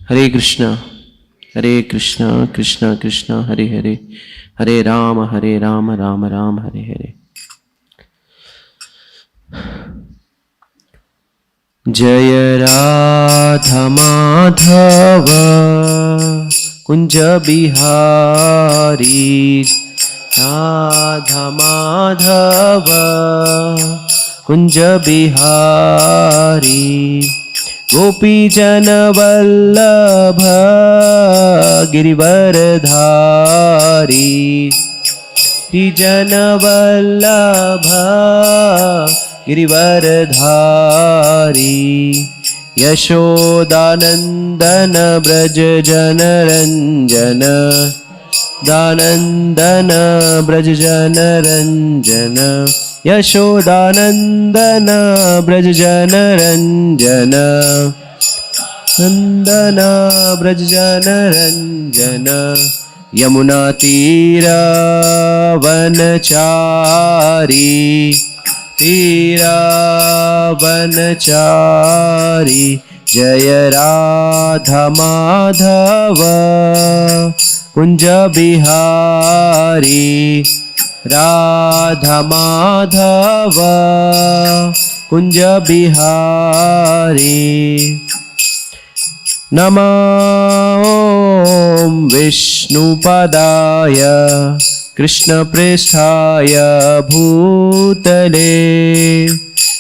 हरे कृष्णा कृष्णा कृष्णा हरे हरे, हरे राम राम राम हरे हरे। जय राधा माधव कुंज बिहारी, राधा माधव कुंज बिहारी, गोपी जन वल्लभ गिरिवरधारी, जन वल्लभ गिरिवरधारी, यशोदानंदन ब्रज जन रंजन, दानंदन ब्रज जन रंजन, यशोदानंदन ब्रज जन रंजन, नंदन ब्रज जन रंजन, यमुना तीरा वनचारी, तीरा वनचारी, जय राधा माधव कुंज बिहारी, राधा माधव कुंज बिहारी। नमो विष्णुपदाय कृष्णप्रेष्ठाय भूतले,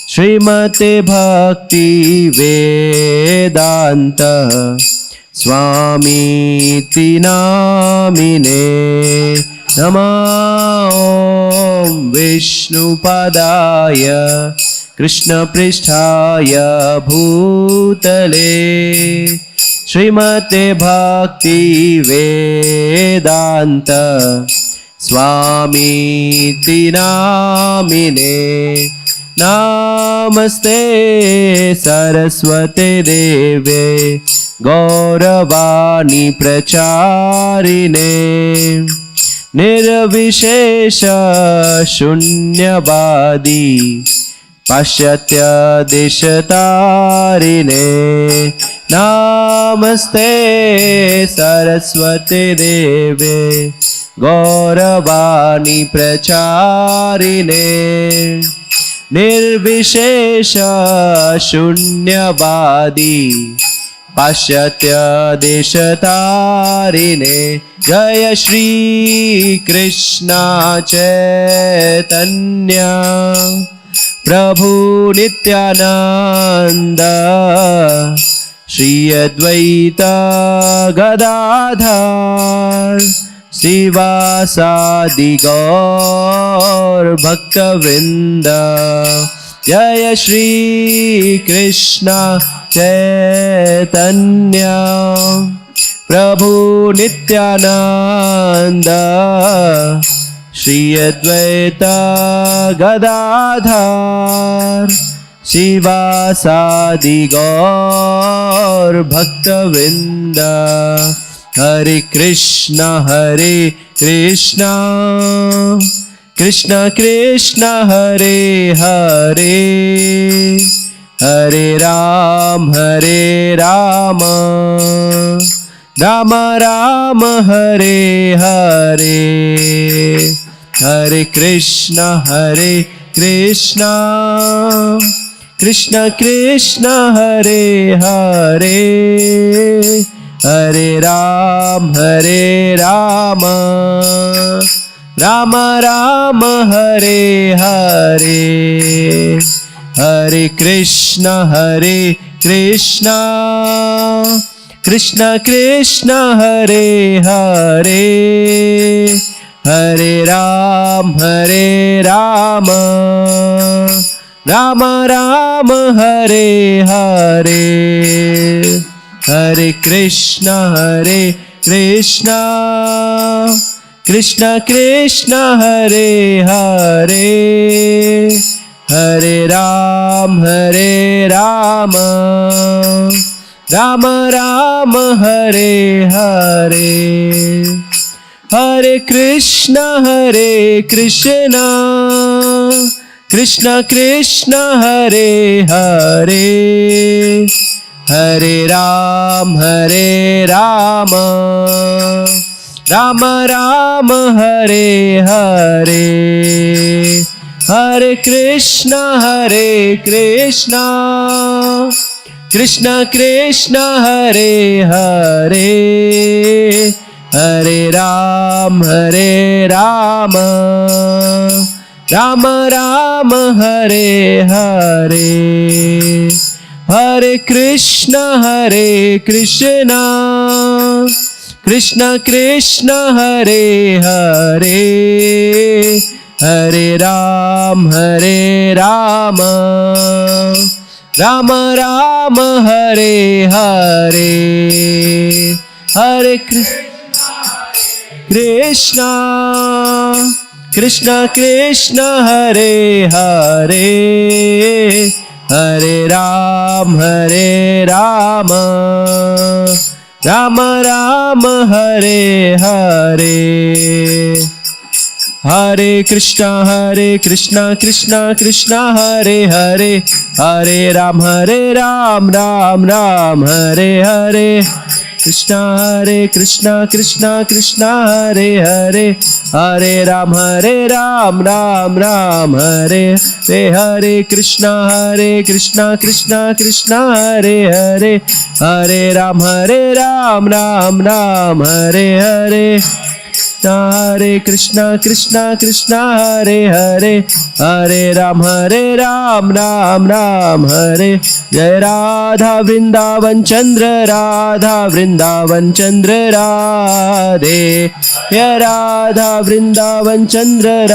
श्रीमते भक्ति वेदांत स्वामीति नामिने। नमो विष्णुपदाय कृष्णप्रेष्ठाय भूतले, श्रीमते भक्ति वेदांत स्वामीति नामिने। नमस्ते सरस्वते देवे गौरवाणी प्रचारिणे, निर्विशेष शून्यवादी पाश्चात्य देशतारिणे। नमस्ते सरस्वते देवे गौरवाणी प्रचारिणे, निर्विशेष शून्यवादी पाश्चात्य देशतारिणे। जय श्री कृष्ण चैतन्य प्रभु नित्यानंद, श्री अद्वैत गदाधर श्रीवासादि गौर भक्तवृंद। जय श्री कृष्ण चैतन्य प्रभु नित्यानंद, श्री अद्वैत गदाधर श्रीवासादि गौर भक्तवृंद। हरे कृष्णा कृष्ण कृष्ण हरे हरे, हरे राम राम राम हरे हरे, हरे कृष्णा कृष्ण कृष्ण हरे हरे, हरे राम राम राम हरे हरे, हरे कृष्णा कृष्ण कृष्ण हरे हरे, हरे राम राम राम हरे हरे, हरे कृष्णा कृष्ण कृष्ण हरे हरे, हरे राम राम राम हरे हरे, हरे कृष्णा कृष्ण कृष्ण हरे हरे, हरे राम राम राम हरे हरे, हरे कृष्णा कृष्ण कृष्ण हरे हरे, हरे राम राम राम हरे हरे, हरे कृष्ण कृष्ण कृष्ण हरे हरे, हरे राम राम राम हरे हरे, हरे कृष्ण कृष्ण कृष्ण हरे हरे, हरे राम राम राम हरे हरे, हरे कृष्ण कृष्ण कृष्ण हरे हरे, हरे राम राम राम हरे हरे, कृष्ण कृष्ण कृष्ण हरे हरे, हरे राम राम राम हरे हरे, कृष्ण कृष्ण कृष्ण हरे हरे, हरे राम राम राम हरे हरे, हरे कृष्ण कृष्ण हरे हरे, हरे राम राम हरे, जय राधा वृंदावन चंद्र राधे, जय राधा वृंदावन चंद्र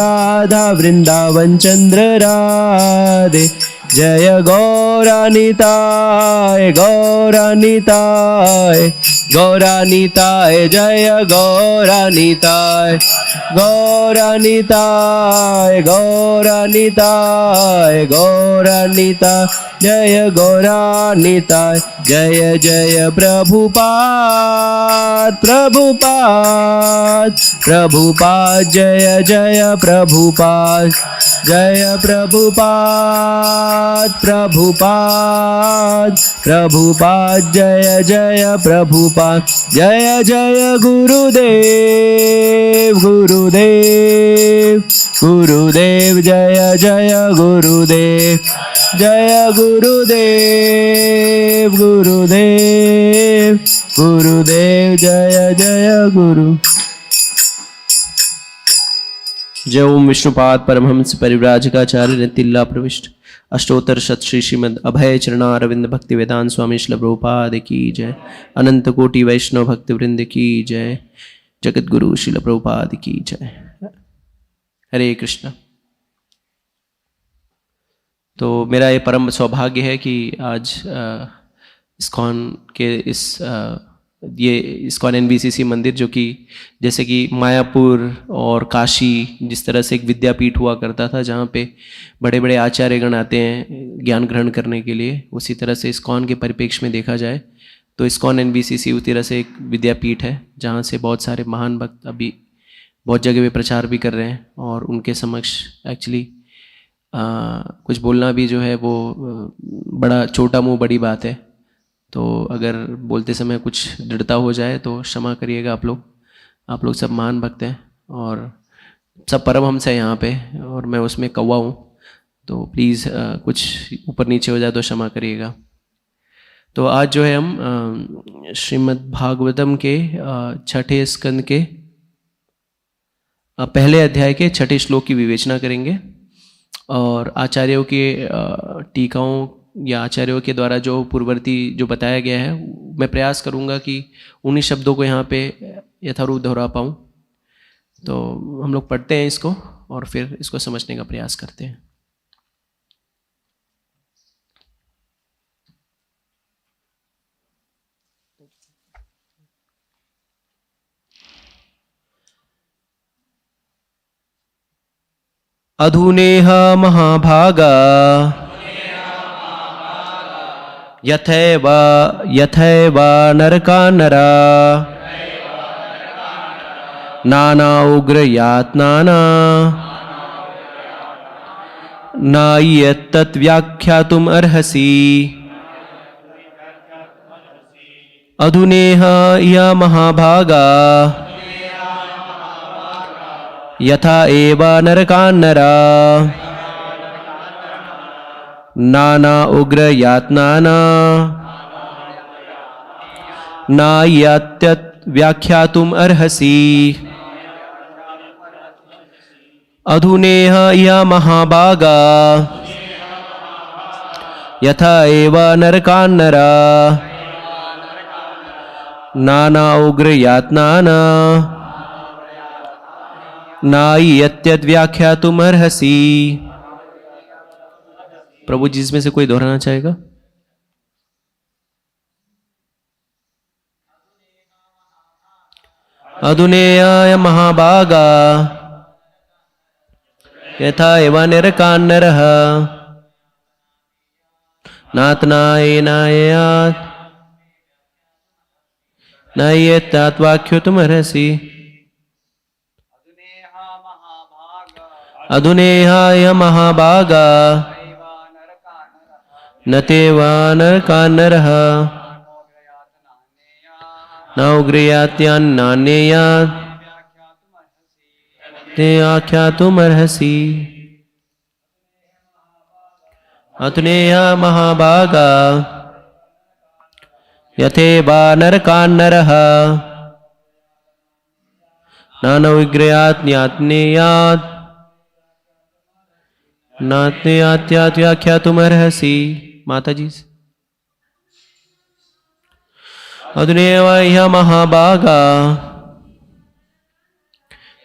राधे, जय गौरानिताय जय गौरानिताय जय गौरानिताय, जय जय प्रभुपाद जय जय प्रभुपाद, जय प्रभुपाद जय जय प्रभुपाद, जय जय गुरुदेव जय जय गुरुदेव, जय गुरुदेव जय जय गुरु। जय ओम विष्णुपाद परमहंस परिव्राजकाचार्य नितिल्ला प्रविष्ट अष्टोत्तर शत श्री श्रीमद अभय चरणारविंद भक्ति वेदांत स्वामी श्रील प्रभुपाद की जय, अनंत कोटि वैष्णव भक्ति वृंद की जय, जगत गुरु श्रील प्रभुपाद की जय। हरे कृष्ण। तो मेरा ये परम सौभाग्य है कि आज इस्कॉन के ये इस्कॉन एनबीसीसी मंदिर, जो कि जैसे कि मायापुर और काशी जिस तरह से एक विद्यापीठ हुआ करता था जहाँ पे बड़े बड़े आचार्यगण आते हैं ज्ञान ग्रहण करने के लिए, उसी तरह से इस्कॉन के परिप्रेक्ष्य में देखा जाए तो इस्कॉन एनबीसीसी उस तरह से एक विद्यापीठ है जहाँ से बहुत सारे महान भक्त अभी बहुत जगह पे प्रचार भी कर रहे हैं, और उनके समक्ष एक्चुअली कुछ बोलना भी जो है वो बड़ा छोटा मुँह बड़ी बात है। तो अगर बोलते समय कुछ दृढ़ता हो जाए तो क्षमा करिएगा आप लोग सब महान भक्त हैं और सब परमहंस है यहाँ पे, और मैं उसमें कौवा हूँ, तो प्लीज़ कुछ ऊपर नीचे हो जाए तो क्षमा करिएगा। तो आज जो है हम श्रीमद् भागवतम के छठे स्कंद के पहले अध्याय के छठे श्लोक की विवेचना करेंगे, और आचार्यों के टीकाओं या आचार्यों के द्वारा जो पूर्ववर्ती जो बताया गया है, मैं प्रयास करूंगा कि उन्हीं शब्दों को यहाँ पे यथारूप दोहरा पाऊँ। तो हम लोग पढ़ते हैं इसको और फिर इसको समझने का प्रयास करते हैं। अधुनेह महाभागा यथैव नरकानरा नाना उग्रयातनाना नायत्तत् व्याख्यातुम् अर्हसि। अधुनेह य महाभागा यथा एव नरकान्नरा नाना उग्र यातनाना नायत्यत व्याख्यातुम अर्हसि। अधुनेह य महाभागा यथा एव नरकान्नरा नाना उग्र यातनाना नायत्यत व्याख्यातुम अर्हसि। प्रभु जी इसमें से कोई दोहराना चाहेगा? अधुनेय महाभागा यथा एव नरकान्नरः नात्नायेनायात् नायत्यात् व्याख्यातुमर्हसि। अधुनेहाय महाभागा न ते वा नरकान्नरः न उग्रयात्यान्नान्येयात् ते आख्यातुमर्हसि। अधुनेह महाभागा यथेवा नरकान्नरः न विग्रयात्यान्नेयात् नात्यात् व्याख्यातुमर्हसि। माता जी अधुनेव ह्य महाभागा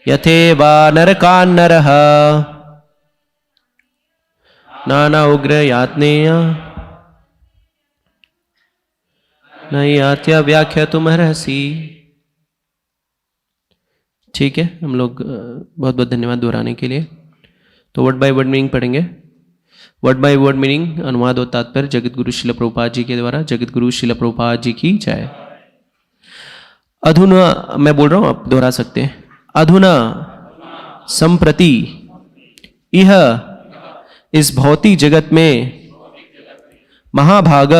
यथेवा नरकान्नरः नाना उग्र यातनेय नयात्या व्याख्यातुमर्हसि। ठीक है, हम लोग बहुत बहुत धन्यवाद दोहराने के लिए। तो वर्ड बाय वर्ड मीनिंग पढ़ेंगे। वर्ड बाय वर्ड मीनिंग अनुवाद और तात्पर्य जगत गुरु श्रील प्रभुपाद जी के द्वारा। जगत गुरु श्रील प्रभुपाद जी की जय। अधुना, मैं बोल रहा हूं, आप दोहरा सकते हैं। अधुना संप्रति यह इस भौतिक जगत में महाभाग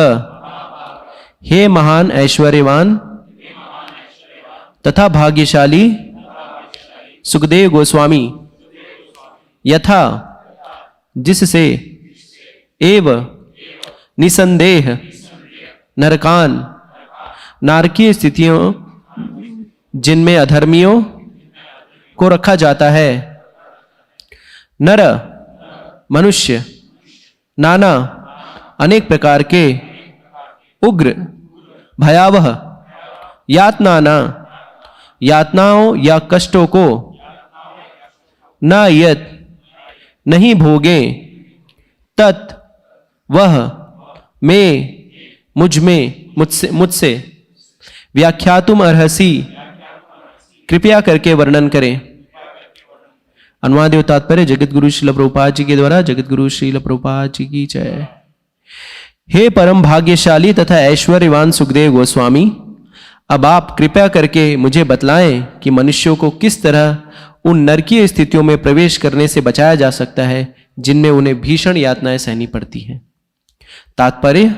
हे महान ऐश्वर्यवान तथा भाग्यशाली सुखदेव गोस्वामी यथा जिससे एव निसंदेह नरकान नारकीय स्थितियों जिनमें अधर्मियों को रखा जाता है, नर मनुष्य नाना अनेक प्रकार के उग्र भयावह यातनाना यातनाओं या कष्टों को न यत नहीं भोगे तत् वह मैं मुझसे व्याख्यातुम अर्हसि कृपया करके वर्णन करें। अनुवाद एवं तात्पर्य जगत गुरु श्रील प्रभुपाद जी के द्वारा। जगत गुरु श्रील प्रभुपाद जी की जय। हे परम भाग्यशाली तथा ऐश्वर्यवान सुखदेव गोस्वामी, अब आप कृपया करके मुझे बतलाएं कि मनुष्यों को किस तरह उन नरकीय स्थितियों में प्रवेश करने से बचाया जा सकता है जिनमें उन्हें भीषण यातनाएं सहनी पड़ती हैं। तात्पर्य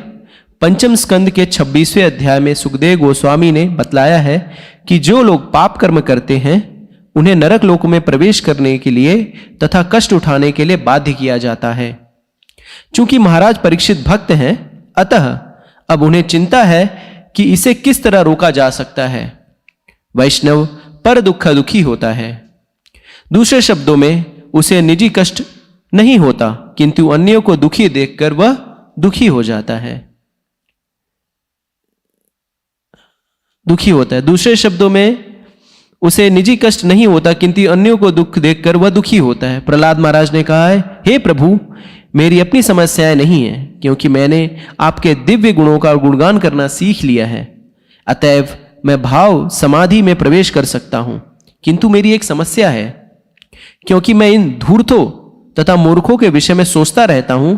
पंचम स्कंद के 26वें अध्याय में सुखदेव गोस्वामी ने बतलाया है कि जो लोग पाप कर्म करते हैं उन्हें नरक लोक में प्रवेश करने के लिए तथा कष्ट उठाने के लिए बाध्य किया जाता है। चूंकि महाराज परीक्षित भक्त हैं, अतः अब उन्हें चिंता है कि इसे किस तरह रोका जा सकता है। वैष्णव पर दुखी होता है। दूसरे शब्दों में उसे निजी कष्ट नहीं होता, किंतु अन्यों को दुखी देखकर वह दुखी हो जाता है, दुखी होता है। दूसरे शब्दों में उसे निजी कष्ट नहीं होता, किंतु अन्यों को दुख देखकर वह दुखी होता है। प्रहलाद महाराज ने कहा है, हे प्रभु, मेरी अपनी समस्याएं नहीं है, क्योंकि मैंने आपके दिव्य गुणों का गुणगान करना सीख लिया है। अतएव मैं भाव समाधि में प्रवेश कर सकता हूं। किंतु मेरी एक समस्या है, क्योंकि मैं इन धूर्तों तथा मूर्खों के विषय में सोचता रहता हूं,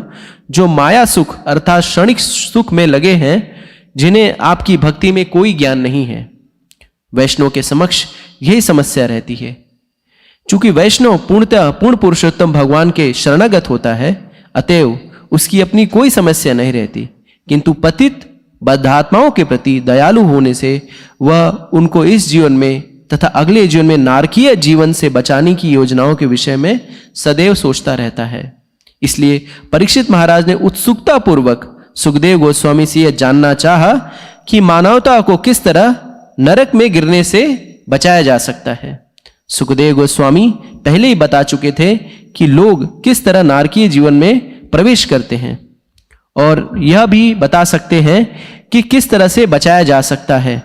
जो माया सुख अर्थात क्षणिक सुख में लगे हैं, जिन्हें आपकी भक्ति में कोई ज्ञान नहीं है। वैष्णव के समक्ष यही समस्या रहती है। चूंकि वैष्णव पूर्णतः पूर्ण पुरुषोत्तम भगवान के शरणागत होता है, अतएव उसकी अपनी कोई समस्या नहीं रहती, किंतु पतित बद्धात्माओं के प्रति दयालु होने से वह उनको इस जीवन में तथा अगले जीवन में नारकीय जीवन से बचाने की योजनाओं के विषय में सदैव सोचता रहता है। इसलिए परीक्षित महाराज ने उत्सुकता पूर्वक सुखदेव गोस्वामी से यह जानना चाहा कि मानवता को किस तरह नरक में गिरने से बचाया जा सकता है। सुखदेव गोस्वामी पहले ही बता चुके थे कि लोग किस तरह नारकीय जीवन में प्रवेश करते हैं और यह भी बता सकते हैं कि किस तरह से बचाया जा सकता है।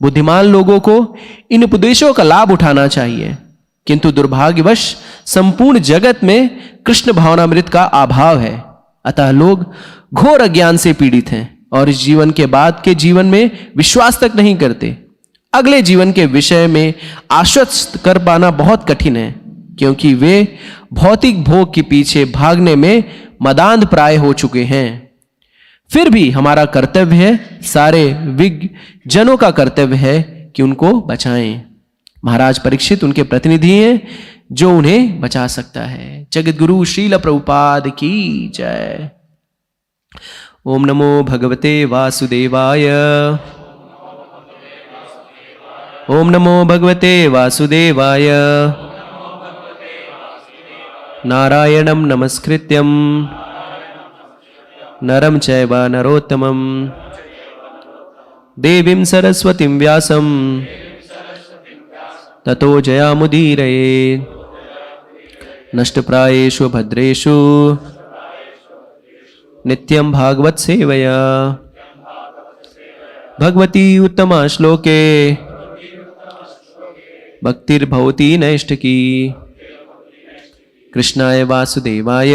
बुद्धिमान लोगों को इन उपदेशों का लाभ उठाना चाहिए, किंतु दुर्भाग्यवश संपूर्ण जगत में कृष्ण भावनामृत का अभाव है। अतः लोग घोर अज्ञान से पीड़ित हैं और इस जीवन के बाद के जीवन में विश्वास तक नहीं करते। अगले जीवन के विषय में आश्वस्त कर पाना बहुत कठिन है, क्योंकि वे भौतिक भोग के पीछे भागने में मदांध प्राय हो चुके हैं। फिर भी हमारा कर्तव्य है, सारे विज्ञ जनों का कर्तव्य है कि उनको बचाएं। महाराज परीक्षित उनके प्रतिनिधि हैं जो उन्हें बचा सकता है। जगत गुरु श्रील प्रभुपाद की जय। ओम नमो भगवते वासुदेवाय। ओम नमो भगवते वासुदेवाय। नारायणं नमस्कृत्यं नरं चैव नरोत्तमं देवीं सरस्वतीं व्यासं ततो जयामुदीरये। नष्टप्रायेषु भद्रेषु नित्यं भागवत सेवया भगवती उत्तमा श्लोके भक्तिर्भवती नैष्ठिकी। कृष्णाय वासुदेवाय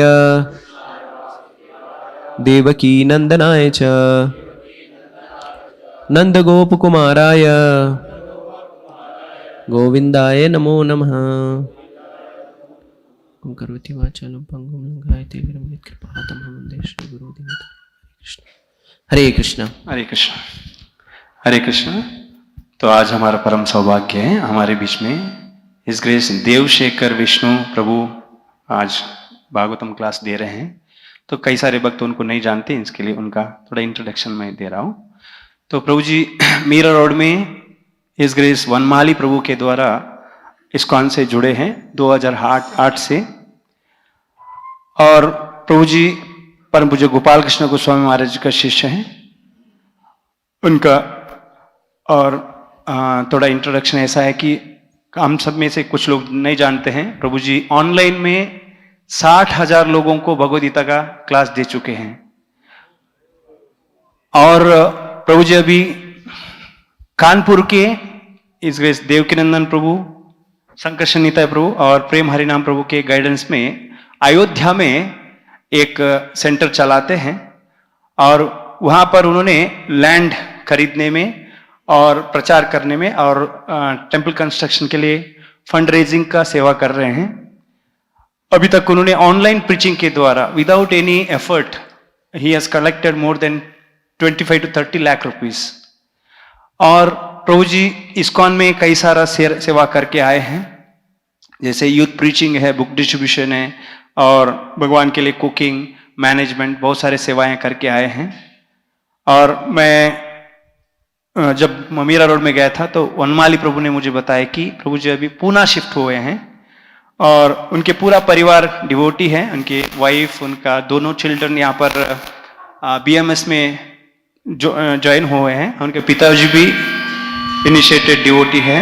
देवकी नंदनाय च नंदगोपकुमाराय गोविंदाय नमो नमः। करोति वाचालं पंगुं लंघयते गिरिं यत्कृपातमहं वन्दे श्रीगुरुदेवं। हरे कृष्ण हरे कृष्ण हरे कृष्ण। तो आज हमारा परम सौभाग्य है, हमारे बीच में हिज ग्रेस देवशेखर विष्णु प्रभु आज भागवतम क्लास दे रहे हैं। तो कई सारे भक्त उनको नहीं जानते, इसके लिए उनका थोड़ा इंट्रोडक्शन मैं दे रहा हूँ। तो प्रभु जी मीरा रोड में हिज ग्रेस वनमाली प्रभु के द्वारा इस्कॉन से जुड़े हैं 2008 से। और प्रभु जी परम पूज्य गोपाल कृष्ण गोस्वामी महाराज का शिष्य हैं उनका। और थोड़ा इंट्रोडक्शन ऐसा है कि हम सब में से कुछ लोग नहीं जानते हैं, प्रभु जी ऑनलाइन में 60,000 लोगों को भगवद गीता का क्लास दे चुके हैं। और प्रभु जी अभी कानपुर के इस ग्रेस देवकीनंदन प्रभु, शंकर निताय प्रभु और प्रेम हरिनाम प्रभु के गाइडेंस में अयोध्या में एक सेंटर चलाते हैं। और वहां पर उन्होंने लैंड खरीदने में और प्रचार करने में और टेंपल कंस्ट्रक्शन के लिए फंड रेजिंग का सेवा कर रहे हैं। अभी तक उन्होंने ऑनलाइन प्रीचिंग के द्वारा without any effort he has collected more than 25 to 30 lakh rupees. और प्रभु जी इस्कॉन में कई सारा सेवा करके आए हैं, जैसे यूथ प्रीचिंग है, बुक डिस्ट्रीब्यूशन है और भगवान के लिए कुकिंग मैनेजमेंट बहुत सारे सेवाएं करके आए हैं। और मैं जब मीरा रोड में गया था तो वनमाली प्रभु ने मुझे बताया कि प्रभु जी अभी पूना शिफ्ट हुए हैं और उनके पूरा परिवार डिवोटी है, उनके वाइफ, उनका दोनों चिल्ड्रन यहाँ पर BMS में ज्वाइन हुए हैं। उनके पिताजी भी इनिशिएटेड डिवोटी है।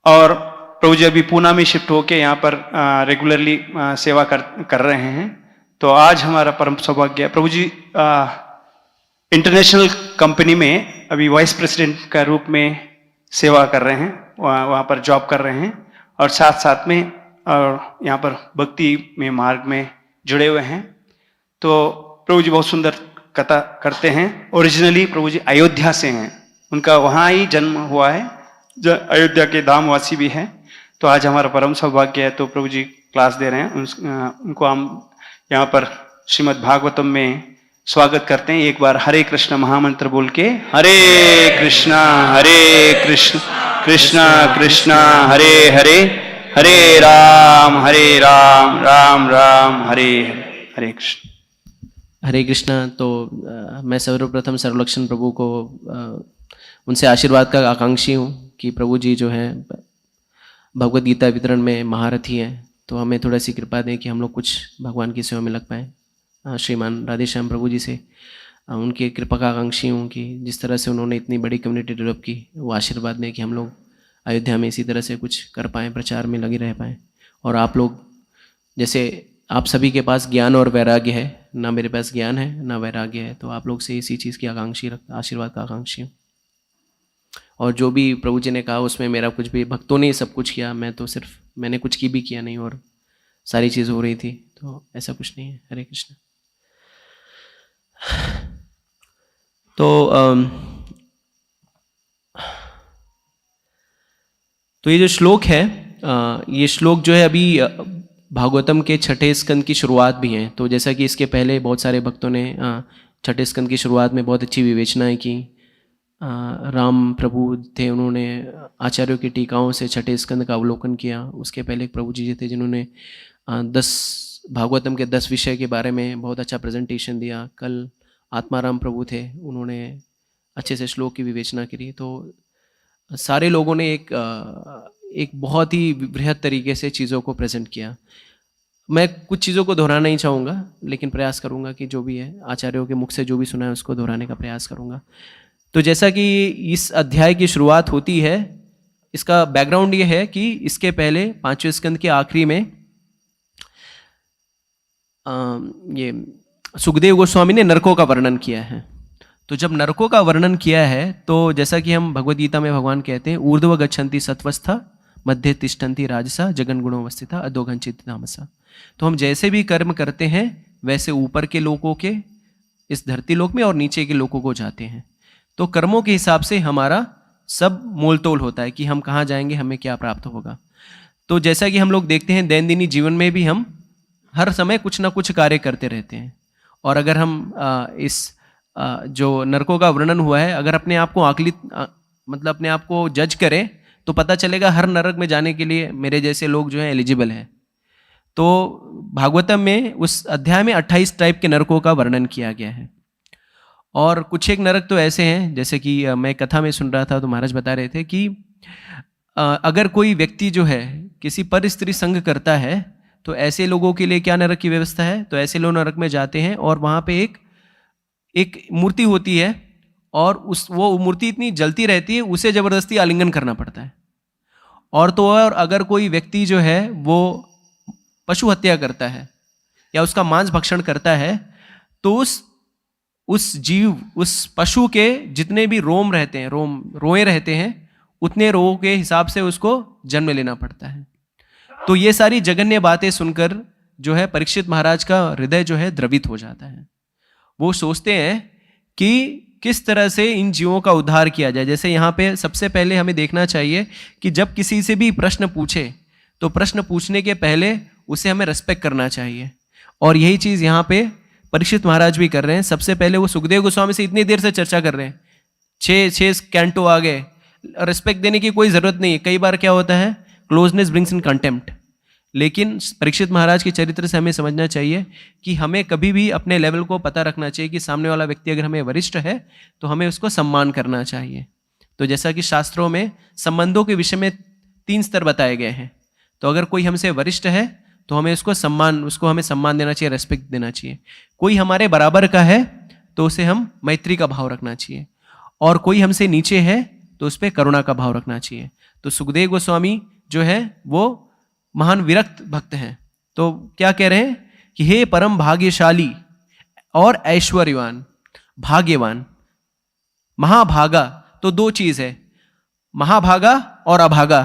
और प्रभु जी अभी पूना में शिफ्ट होके यहाँ पर रेगुलरली सेवा कर रहे हैं। तो आज हमारा परम सौभाग्य है, प्रभु जी इंटरनेशनल कंपनी में अभी वाइस प्रेसिडेंट का रूप में सेवा कर रहे हैं, वहाँ पर जॉब कर रहे हैं और साथ साथ में और यहाँ पर भक्ति में मार्ग में जुड़े हुए हैं। तो प्रभु जी बहुत सुंदर कथा करते हैं। ओरिजिनली प्रभु जी अयोध्या से हैं, उनका वहाँ ही जन्म हुआ है, जो अयोध्या के धामवासी भी हैं। तो आज हमारा परम सौभाग्य है, तो प्रभु जी क्लास दे रहे हैं, उनको हम यहाँ पर श्रीमद् भागवतम में स्वागत करते हैं। एक बार हरे कृष्ण महामंत्र बोल के, हरे कृष्ण कृष्ण कृष्ण हरे हरे, हरे राम राम राम हरे हरे। हरे कृष्ण। हरे कृष्णा। तो मैं सर्वप्रथम सर्वलक्षण प्रभु को उनसे आशीर्वाद का आकांक्षी हूँ कि प्रभु जी जो हैं भगवद गीता वितरण में महारथी हैं, तो हमें थोड़ा सी कृपा दें कि हम लोग कुछ भगवान की सेवा में लग पाएँ। श्रीमान राधेश्याम प्रभु जी से उनकी कृपा का आकांक्षी हूँ कि जिस तरह से उन्होंने इतनी बड़ी कम्युनिटी डेवलप की, वो आशीर्वाद दें कि हम लोग अयोध्या में इसी तरह से कुछ कर पाएँ, प्रचार में लगे रह पाएँ। और आप लोग जैसे आप सभी के पास ज्ञान और वैराग्य है, ना मेरे पास ज्ञान है ना वैराग्य है, तो आप लोग से इसी चीज़ की आकांक्षी आशीर्वाद का आकांक्षी हूँ। और जो भी प्रभु जी ने कहा उसमें मेरा कुछ भी, भक्तों ने सब कुछ किया, मैं तो सिर्फ मैंने कुछ की भी किया नहीं और सारी चीज़ हो रही थी, तो ऐसा कुछ नहीं है। हरे कृष्ण। तो ये जो श्लोक है, ये श्लोक जो है अभी भागवतम के छठे स्कंद की शुरुआत भी है। तो जैसा कि इसके पहले बहुत सारे भक्तों ने छठे स्कंद की शुरुआत में बहुत अच्छी विवेचनाएं की। राम प्रभु थे, उन्होंने आचार्यों की टीकाओं से छठे स्कंद का अवलोकन किया। उसके पहले एक प्रभु जी थे जिन्होंने 10 भागवतम के 10 विषय के बारे में बहुत अच्छा प्रेजेंटेशन दिया। कल आत्माराम प्रभु थे, उन्होंने अच्छे से श्लोक की विवेचना करी। तो सारे लोगों ने एक बहुत ही बृहद तरीके से चीज़ों को प्रेजेंट किया। मैं कुछ चीज़ों को दोहराना नहीं चाहूँगा, लेकिन प्रयास करूँगा कि जो भी है आचार्यों के मुख से जो भी सुना है उसको दोहराने का प्रयास करूँगा। तो जैसा कि इस अध्याय की शुरुआत होती है, इसका बैकग्राउंड ये है कि इसके पहले 5वें स्कंद के आखिरी में ये सुखदेव गोस्वामी ने नरकों का वर्णन किया है। तो जब नरकों का वर्णन किया है, तो जैसा कि हम भगवद गीता में भगवान कहते हैं, ऊर्ध्व गच्छन्ति सत्वस्था मध्य तिष्ठन्ति राजसा जगन गुणोवस्थिता अधोगच्छन्ति तामसा। तो हम जैसे भी कर्म करते हैं वैसे ऊपर के लोगों के इस धरती लोक में और नीचे के लोगों को जाते हैं। तो कर्मों के हिसाब से हमारा सब मोल तोल होता है कि हम कहाँ जाएंगे, हमें क्या प्राप्त होगा। तो जैसा कि हम लोग देखते हैं दैनंदिनी जीवन में भी हम हर समय कुछ ना कुछ कार्य करते रहते हैं। और अगर हम इस जो नरकों का वर्णन हुआ है, अगर अपने आप को मतलब अपने आप को जज करें तो पता चलेगा हर नरक में जाने के लिए मेरे जैसे लोग जो हैं एलिजिबल हैं। तो भागवतम में उस अध्याय में 28 टाइप के नरकों का वर्णन किया गया है। और कुछ एक नरक तो ऐसे हैं, जैसे कि मैं कथा में सुन रहा था तो महाराज बता रहे थे कि अगर कोई व्यक्ति जो है किसी पर स्त्री संग करता है तो ऐसे लोगों के लिए क्या नरक की व्यवस्था है। तो ऐसे लोग नरक में जाते हैं और वहाँ पे एक मूर्ति होती है और वो मूर्ति इतनी जलती रहती है, उसे जबरदस्ती आलिंगन करना पड़ता है। और तो और अगर कोई व्यक्ति जो है वो पशु हत्या करता है या उसका मांस भक्षण करता है, तो उस जीव, उस पशु के जितने भी रोम रहते हैं, रोए रहते हैं, उतने रोओं के हिसाब से उसको जन्म लेना पड़ता है। तो ये सारी जघन्य बातें सुनकर जो है परीक्षित महाराज का हृदय जो है द्रवित हो जाता है। वो सोचते हैं कि किस तरह से इन जीवों का उद्धार किया जाए। जैसे यहाँ पे सबसे पहले हमें देखना चाहिए कि जब किसी से भी प्रश्न पूछे तो प्रश्न पूछने के पहले उसे हमें रेस्पेक्ट करना चाहिए। और यही चीज़ यहाँ पे परीक्षित महाराज भी कर रहे हैं। सबसे पहले वो सुखदेव गोस्वामी से इतनी देर से चर्चा कर रहे हैं, 6 कैंटो आ गए, रेस्पेक्ट देने की कोई ज़रूरत नहीं है। कई बार क्या होता है, क्लोजनेस ब्रिंग्स इन कंटेम्प्ट। लेकिन परीक्षित महाराज के चरित्र से हमें समझना चाहिए कि हमें कभी भी अपने लेवल को पता रखना चाहिए कि सामने वाला व्यक्ति अगर हमें वरिष्ठ है तो हमें उसको सम्मान करना चाहिए। तो जैसा कि शास्त्रों में संबंधों के विषय में 3 स्तर बताए गए हैं। तो अगर कोई हमसे वरिष्ठ है तो हमें उसको हमें सम्मान देना चाहिए, रेस्पेक्ट देना चाहिए। कोई हमारे बराबर का है तो उसे हम मैत्री का भाव रखना चाहिए, और कोई हमसे नीचे है तो उस पर करुणा का भाव रखना चाहिए। तो सुखदेव गोस्वामी जो है वो महान विरक्त भक्त हैं। तो क्या कह रहे हैं कि हे परम भाग्यशाली और ऐश्वर्यवान, भाग्यवान, महाभागा। तो 2 चीज है, महाभागा और अभागा।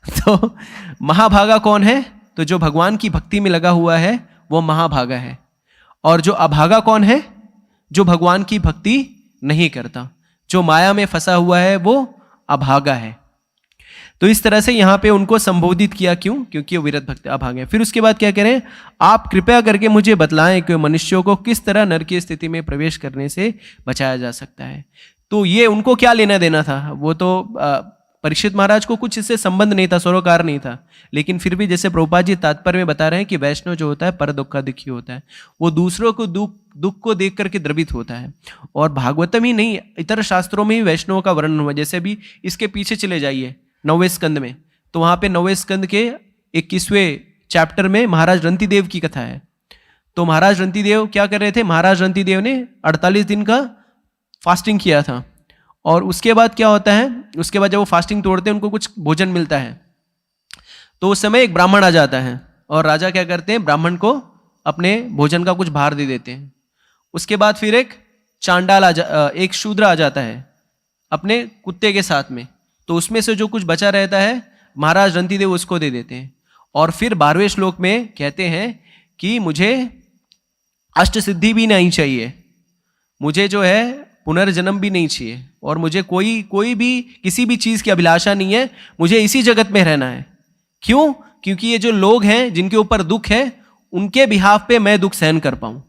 तो महाभागा कौन है? तो जो भगवान की भक्ति में लगा हुआ है वो महाभागा है। और जो अभागा कौन है? जो भगवान की भक्ति नहीं करता, जो माया में फंसा हुआ है, वो अभागा है। तो इस तरह से यहाँ पे उनको संबोधित किया। क्यों? क्योंकि वो विरत भक्त अभागे हैं। फिर उसके बाद क्या कह रहे हैं, आप कृपया करके मुझे बतलाएं कि मनुष्यों को किस तरह नरक की स्थिति में प्रवेश करने से बचाया जा सकता है। तो ये उनको क्या लेना देना था? वो तो परीक्षित महाराज को कुछ इससे संबंध नहीं था, सरोकार नहीं था, लेकिन फिर भी जैसे प्रभुपाद जी तात्पर्य में बता रहे हैं कि वैष्णव जो होता है पर दुखी होता है, वो दूसरों को दुख को देख करके द्रवित होता है। और भागवतम ही नहीं, इतर शास्त्रों में ही वैष्णव का वर्णन हुआ। जैसे भी इसके पीछे चले जाइए 9वें स्कंद में, तो वहां पे 9वें स्कंद के 21वें चैप्टर में महाराज रंतिदेव की कथा है। तो महाराज रंतिदेव क्या कर रहे थे? महाराज रंतिदेव ने 48 दिन का फास्टिंग किया था, और उसके बाद क्या होता है, उसके बाद जब वो फास्टिंग तोड़ते हैं उनको कुछ भोजन मिलता है। तो उस समय एक ब्राह्मण आ जाता है, और राजा क्या करते हैं, ब्राह्मण को अपने भोजन का कुछ भार दे देते हैं। उसके बाद फिर एक चांडाल एक शूद्र आ जाता है अपने कुत्ते के साथ में, तो उसमें से जो कुछ बचा रहता है महाराज रंतिदेव उसको दे देते हैं। और फिर 12वें श्लोक में कहते हैं कि मुझे अष्ट सिद्धि भी नहीं चाहिए, मुझे जो है पुनर्जन्म भी नहीं चाहिए, और मुझे कोई भी किसी भी चीज की अभिलाषा नहीं है, मुझे इसी जगत में रहना है। क्यों? क्योंकि ये जो लोग हैं जिनके ऊपर दुख है, उनके बिहाफ पे मैं दुख सहन कर पाऊं।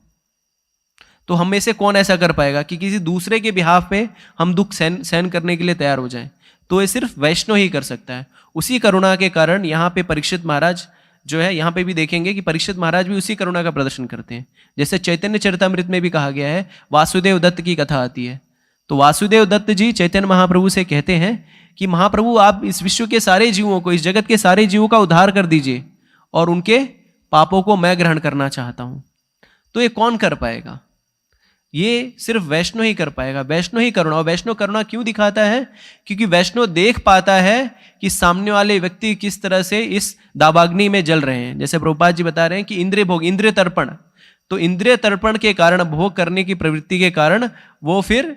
तो हम में से कौन ऐसा कर पाएगा कि किसी दूसरे के बिहाफ पे हम दुख सहन करने के लिए तैयार हो जाएं? तो ये सिर्फ वैष्णव ही कर सकता है। उसी करुणा के कारण यहाँ पे परीक्षित महाराज जो है, यहाँ पे भी देखेंगे कि परीक्षित महाराज भी उसी करुणा का प्रदर्शन करते हैं। जैसे चैतन्य चरितामृत में भी कहा गया है, वासुदेव दत्त की कथा आती है, तो वासुदेव दत्त जी चैतन्य महाप्रभु से कहते हैं कि महाप्रभु आप इस विश्व के सारे जीवों को, इस जगत के सारे जीवों का उद्धार कर दीजिए, और उनके पापों को मैं ग्रहण करना चाहता हूं। तो ये कौन कर पाएगा? ये सिर्फ वैष्णव ही कर पाएगा। वैष्णव ही करुणा। और वैष्णव करुणा क्यों दिखाता है? क्योंकि वैष्णव देख पाता है कि सामने वाले व्यक्ति किस तरह से इस दावाग्नि में जल रहे हैं। जैसे प्रभुपाद जी बता रहे हैं कि इंद्रिय भोग, इंद्रिय तर्पण, तो इंद्रिय तर्पण के कारण, भोग करने की प्रवृत्ति के कारण वो फिर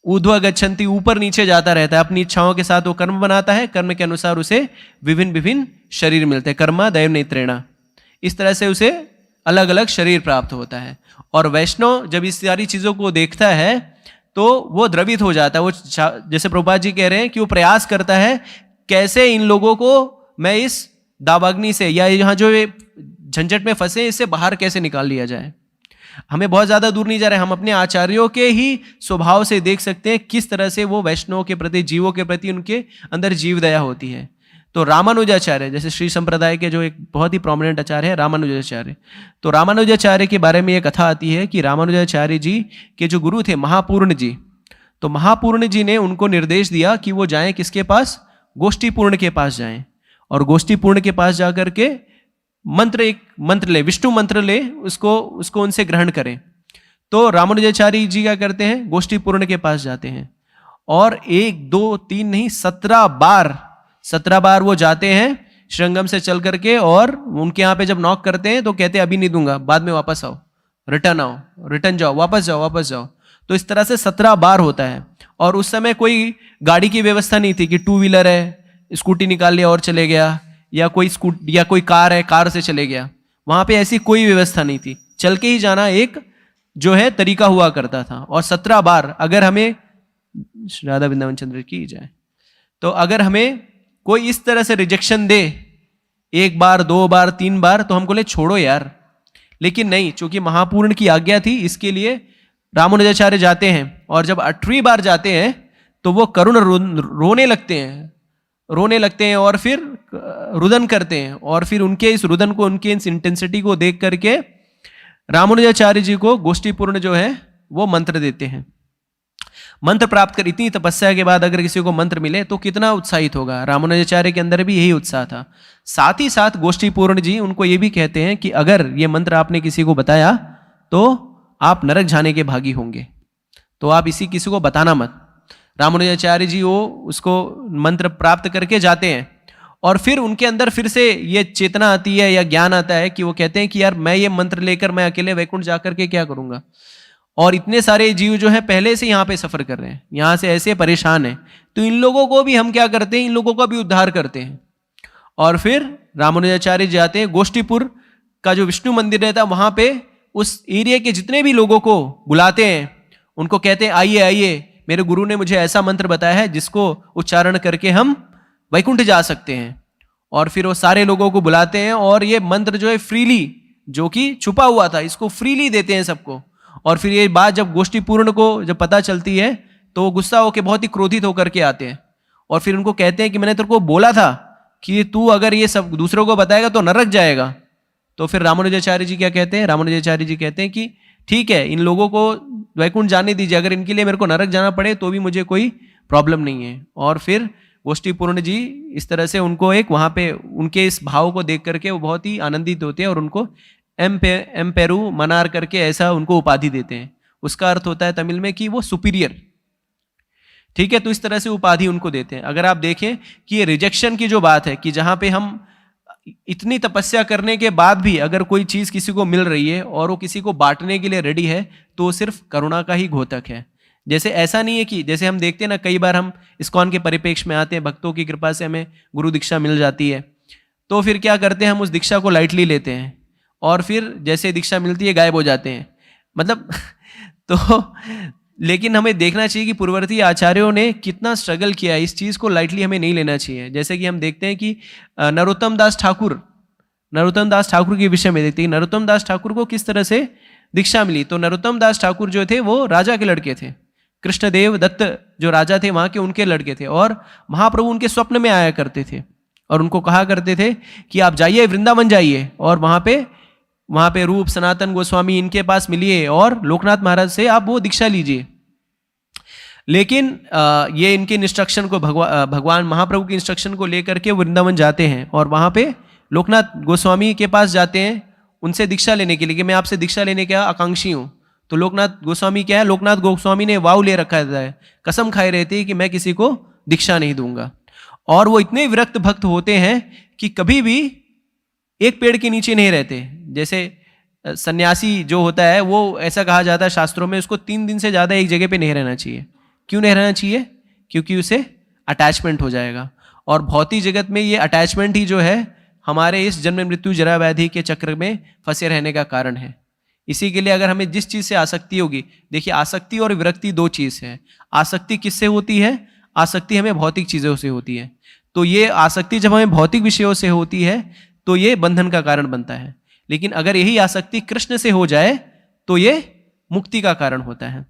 ऊर्ध्व गच्छन्ति, ऊपर नीचे जाता रहता है। अपनी इच्छाओं के साथ वो कर्म बनाता है, कर्म के अनुसार उसे विभिन्न विभिन्न शरीर मिलते हैं, कर्मा दैव नेत्रेणा, इस तरह से उसे अलग अलग शरीर प्राप्त होता है। और वैष्णव जब इस सारी चीजों को देखता है तो वो द्रवित हो जाता है। वो जैसे प्रभुपाद जी कह रहे हैं कि वो प्रयास करता है कैसे इन लोगों को मैं इस दावाग्नि से, या यहाँ जो झंझट में फंसे, इससे बाहर कैसे निकाल लिया जाए। हमें बहुत ज्यादा दूर नहीं जा रहे, हम अपने आचार्यों के ही स्वभाव से देख सकते हैं किस तरह से वो वैष्णव के प्रति, जीवों के प्रति उनके अंदर जीव दया होती है। तो रामानुजाचार्य, जैसे श्री संप्रदाय के जो एक बहुत ही प्रोमिनेंट आचार्य है रामानुजाचार्य, तो रामानुजाचार्य के बारे में यह कथा आती है कि रामानुजाचार्य जी के जो गुरु थे महापूर्ण जी, तो महापूर्ण जी ने उनको निर्देश दिया कि वो जाएं किसके पास? गोष्ठीपूर्ण के पास जाएं, और गोष्ठीपूर्ण के पास जाकर के एक मंत्र ले, विष्णु मंत्र ले, उसको उनसे ग्रहण करें। तो रामानुजाचार्य जी क्या करते हैं? गोष्ठीपूर्ण के पास जाते हैं, और 1 2 3 नहीं 17 बार वो जाते हैं श्रृंगम से चल करके, और उनके यहाँ पे जब नॉक करते हैं तो कहते हैं अभी नहीं दूंगा, बाद में वापस आओ, रिटर्न जाओ, वापस जाओ। तो इस तरह से 17 बार होता है। और उस समय कोई गाड़ी की व्यवस्था नहीं थी कि 2 व्हीलर है, स्कूटी निकाल लिया और चले गया, या कोई कार है, कार से चले गया। वहां पे ऐसी कोई व्यवस्था नहीं थी, चल के ही जाना एक जो है तरीका हुआ करता था। और 17 बार अगर हमें, राधा वृंदावन चंद्र की जाए, तो अगर हमें कोई इस तरह से रिजेक्शन दे 1 बार 2 बार 3 बार, तो हमको ले छोड़ो यार। लेकिन नहीं, चूंकि महापूर्ण की आज्ञा थी, इसके लिए रामानुजाचार्य जाते हैं, और जब 8वीं बार जाते हैं तो वो करुण रोने लगते हैं और फिर रुदन करते हैं, और फिर उनके इस रुदन को, उनके इस इंटेंसिटी को देख करके रामानुजाचार्य जी को गोष्ठीपूर्ण जो है वो मंत्र देते हैं। मंत्र प्राप्त कर, इतनी तपस्या के बाद अगर किसी को मंत्र मिले तो कितना उत्साहित होगा। रामानुजाचार्य के अंदर भी यही उत्साह था। साथ ही साथ गोष्ठीपूर्ण जी उनको ये भी कहते हैं कि अगर ये मंत्र आपने किसी को बताया तो आप नरक जाने के भागी होंगे, तो आप किसी को बताना मत। रामानुजाचार्य जी वो उसको मंत्र प्राप्त करके जाते हैं, और फिर उनके अंदर फिर से ये चेतना आती है या ज्ञान आता है कि वो कहते हैं कि यार मैं ये मंत्र लेकर मैं अकेले वैकुंठ जाकर के क्या करूंगा, और इतने सारे जीव जो है पहले से यहाँ पे सफर कर रहे हैं, यहाँ से ऐसे परेशान हैं, तो इन लोगों को भी हम क्या करते हैं, इन लोगों का भी उद्धार करते हैं। और फिर रामानुजाचार्य जाते हैं, गोष्ठीपुर का जो विष्णु मंदिर रहता है वहां पे उस एरिया के जितने भी लोगों को बुलाते हैं, उनको कहते हैं आइए आइए, मेरे गुरु ने मुझे ऐसा मंत्र बताया है जिसको उच्चारण करके हम वैकुंठ जा सकते हैं। और फिर वो सारे लोगों को बुलाते हैं, और ये मंत्र जो है फ्रीली, जो कि छुपा हुआ था, इसको फ्रीली देते हैं सबको। और फिर ये बात जब गोष्ठीपूर्ण को जब पता चलती है तो वो गुस्सा होकर बहुत ही क्रोधित होकर के आते हैं, और फिर उनको कहते हैं कि मैंने तेरे को बोला था कि तू अगर ये सब दूसरों को बताएगा तो नरक जाएगा। तो फिर रामानुजाचार्य जी क्या कहते हैं? रामानुजाचार्य जी कहते हैं कि ठीक है, इन लोगों को वैकुंठ जाने दीजिए, अगर इनके लिए मेरे को नरक जाना पड़े तो भी मुझे कोई प्रॉब्लम नहीं है। और फिर गोष्ठी पूर्ण जी इस तरह से उनको एक वहाँ पे उनके इस भाव को देख करके वो बहुत ही आनंदित होते हैं और उनको एम्पेरू मनार करके ऐसा उनको उपाधि देते हैं। उसका अर्थ होता है तमिल में कि वो सुपीरियर, ठीक है। तो इस तरह से उपाधि उनको देते हैं। अगर आप देखें कि ये रिजेक्शन की जो बात है कि जहाँ पे हम इतनी तपस्या करने के बाद भी अगर कोई चीज़ किसी को मिल रही है और वो किसी को बांटने के लिए रेडी है तो वो सिर्फ करुणा का ही घोतक है। जैसे ऐसा नहीं है कि जैसे हम देखते हैं ना, कई बार हम इस्कॉन के परिप्रेक्ष्य में आते हैं, भक्तों की कृपा से हमें गुरु दीक्षा मिल जाती है, तो फिर क्या करते हैं, हम उस दीक्षा को लाइटली लेते हैं और फिर जैसे दीक्षा मिलती है गायब हो जाते हैं, मतलब तो लेकिन हमें देखना चाहिए कि पूर्ववर्ती आचार्यों ने कितना स्ट्रगल किया है। इस चीज़ को लाइटली हमें नहीं लेना चाहिए। जैसे कि हम देखते हैं कि नरोत्तम दास ठाकुर के विषय में देखते हैं, नरोत्तम दास ठाकुर को किस तरह से दीक्षा मिली। तो नरोत्तम दास ठाकुर जो थे वो राजा के लड़के थे, कृष्णदेव दत्त जो राजा थे वहाँ के, उनके लड़के थे। और महाप्रभु उनके स्वप्न में आया करते थे और उनको कहा करते थे कि आप जाइए वृंदावन जाइए और वहाँ पे रूप सनातन गोस्वामी इनके पास मिलिए और लोकनाथ महाराज से आप वो दीक्षा लीजिए। लेकिन ये इनके इंस्ट्रक्शन को भगवान महाप्रभु की इंस्ट्रक्शन को लेकर के वृंदावन जाते हैं और वहाँ पे लोकनाथ गोस्वामी के पास जाते हैं उनसे दीक्षा लेने के लिए कि मैं आपसे दीक्षा लेने का आकांक्षी हूँ। तो लोकनाथ गोस्वामी क्या है, लोकनाथ गोस्वामी ने वाव ले रखा है, कसम खाए रहते हैं कि मैं किसी को दीक्षा नहीं दूंगा। और वो इतने विरक्त भक्त होते हैं कि कभी भी एक पेड़ के नीचे नहीं रहते। जैसे सन्यासी जो होता है वो ऐसा कहा जाता है शास्त्रों में, उसको 3 दिन से ज़्यादा एक जगह पे नहीं रहना चाहिए। क्यों नहीं रहना चाहिए? क्योंकि उसे अटैचमेंट हो जाएगा। और भौतिक जगत में ये अटैचमेंट ही जो है हमारे इस जन्म मृत्यु जरा व्याधि के चक्र में फंसे रहने का कारण है। इसी के लिए अगर हमें जिस चीज़ से आसक्ति होगी, देखिए आसक्ति और विरक्ति 2 चीज़ है। आसक्ति किससे होती है? आसक्ति हमें भौतिक चीज़ों से होती है। तो ये आसक्ति जब हमें भौतिक विषयों से होती है तो ये बंधन का कारण बनता है। लेकिन अगर यही आसक्ति कृष्ण से हो जाए तो ये मुक्ति का कारण होता है।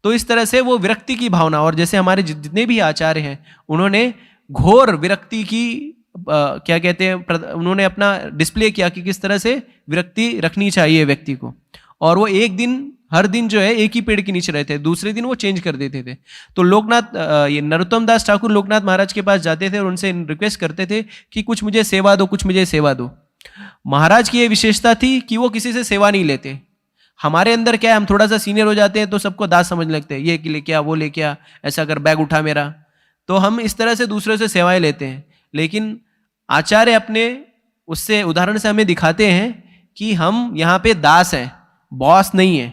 तो इस तरह से वो विरक्ति की भावना, और जैसे हमारे जितने भी आचार्य हैं उन्होंने घोर विरक्ति की क्या कहते हैं, उन्होंने अपना डिस्प्ले किया कि किस तरह से विरक्ति रखनी चाहिए व्यक्ति को। और वो हर दिन जो है एक ही पेड़ के नीचे रहते थे, दूसरे दिन वो चेंज कर देते थे। तो ये नरोत्तम दास ठाकुर लोकनाथ महाराज के पास जाते थे और उनसे रिक्वेस्ट करते थे कि कुछ मुझे सेवा दो, कुछ मुझे सेवा दो। महाराज की ये विशेषता थी कि वो किसी से सेवा नहीं लेते। हमारे अंदर क्या है, हम थोड़ा सा सीनियर हो जाते हैं तो सबको दास समझ लगते हैं, ये लेके आ, वो लेके आ, ऐसा कर, बैग उठा मेरा। तो हम इस तरह से दूसरों से सेवाएं लेते हैं। लेकिन आचार्य अपने उससे उदाहरण से हमें दिखाते हैं कि हम यहाँ पे दास हैं, बॉस नहीं है।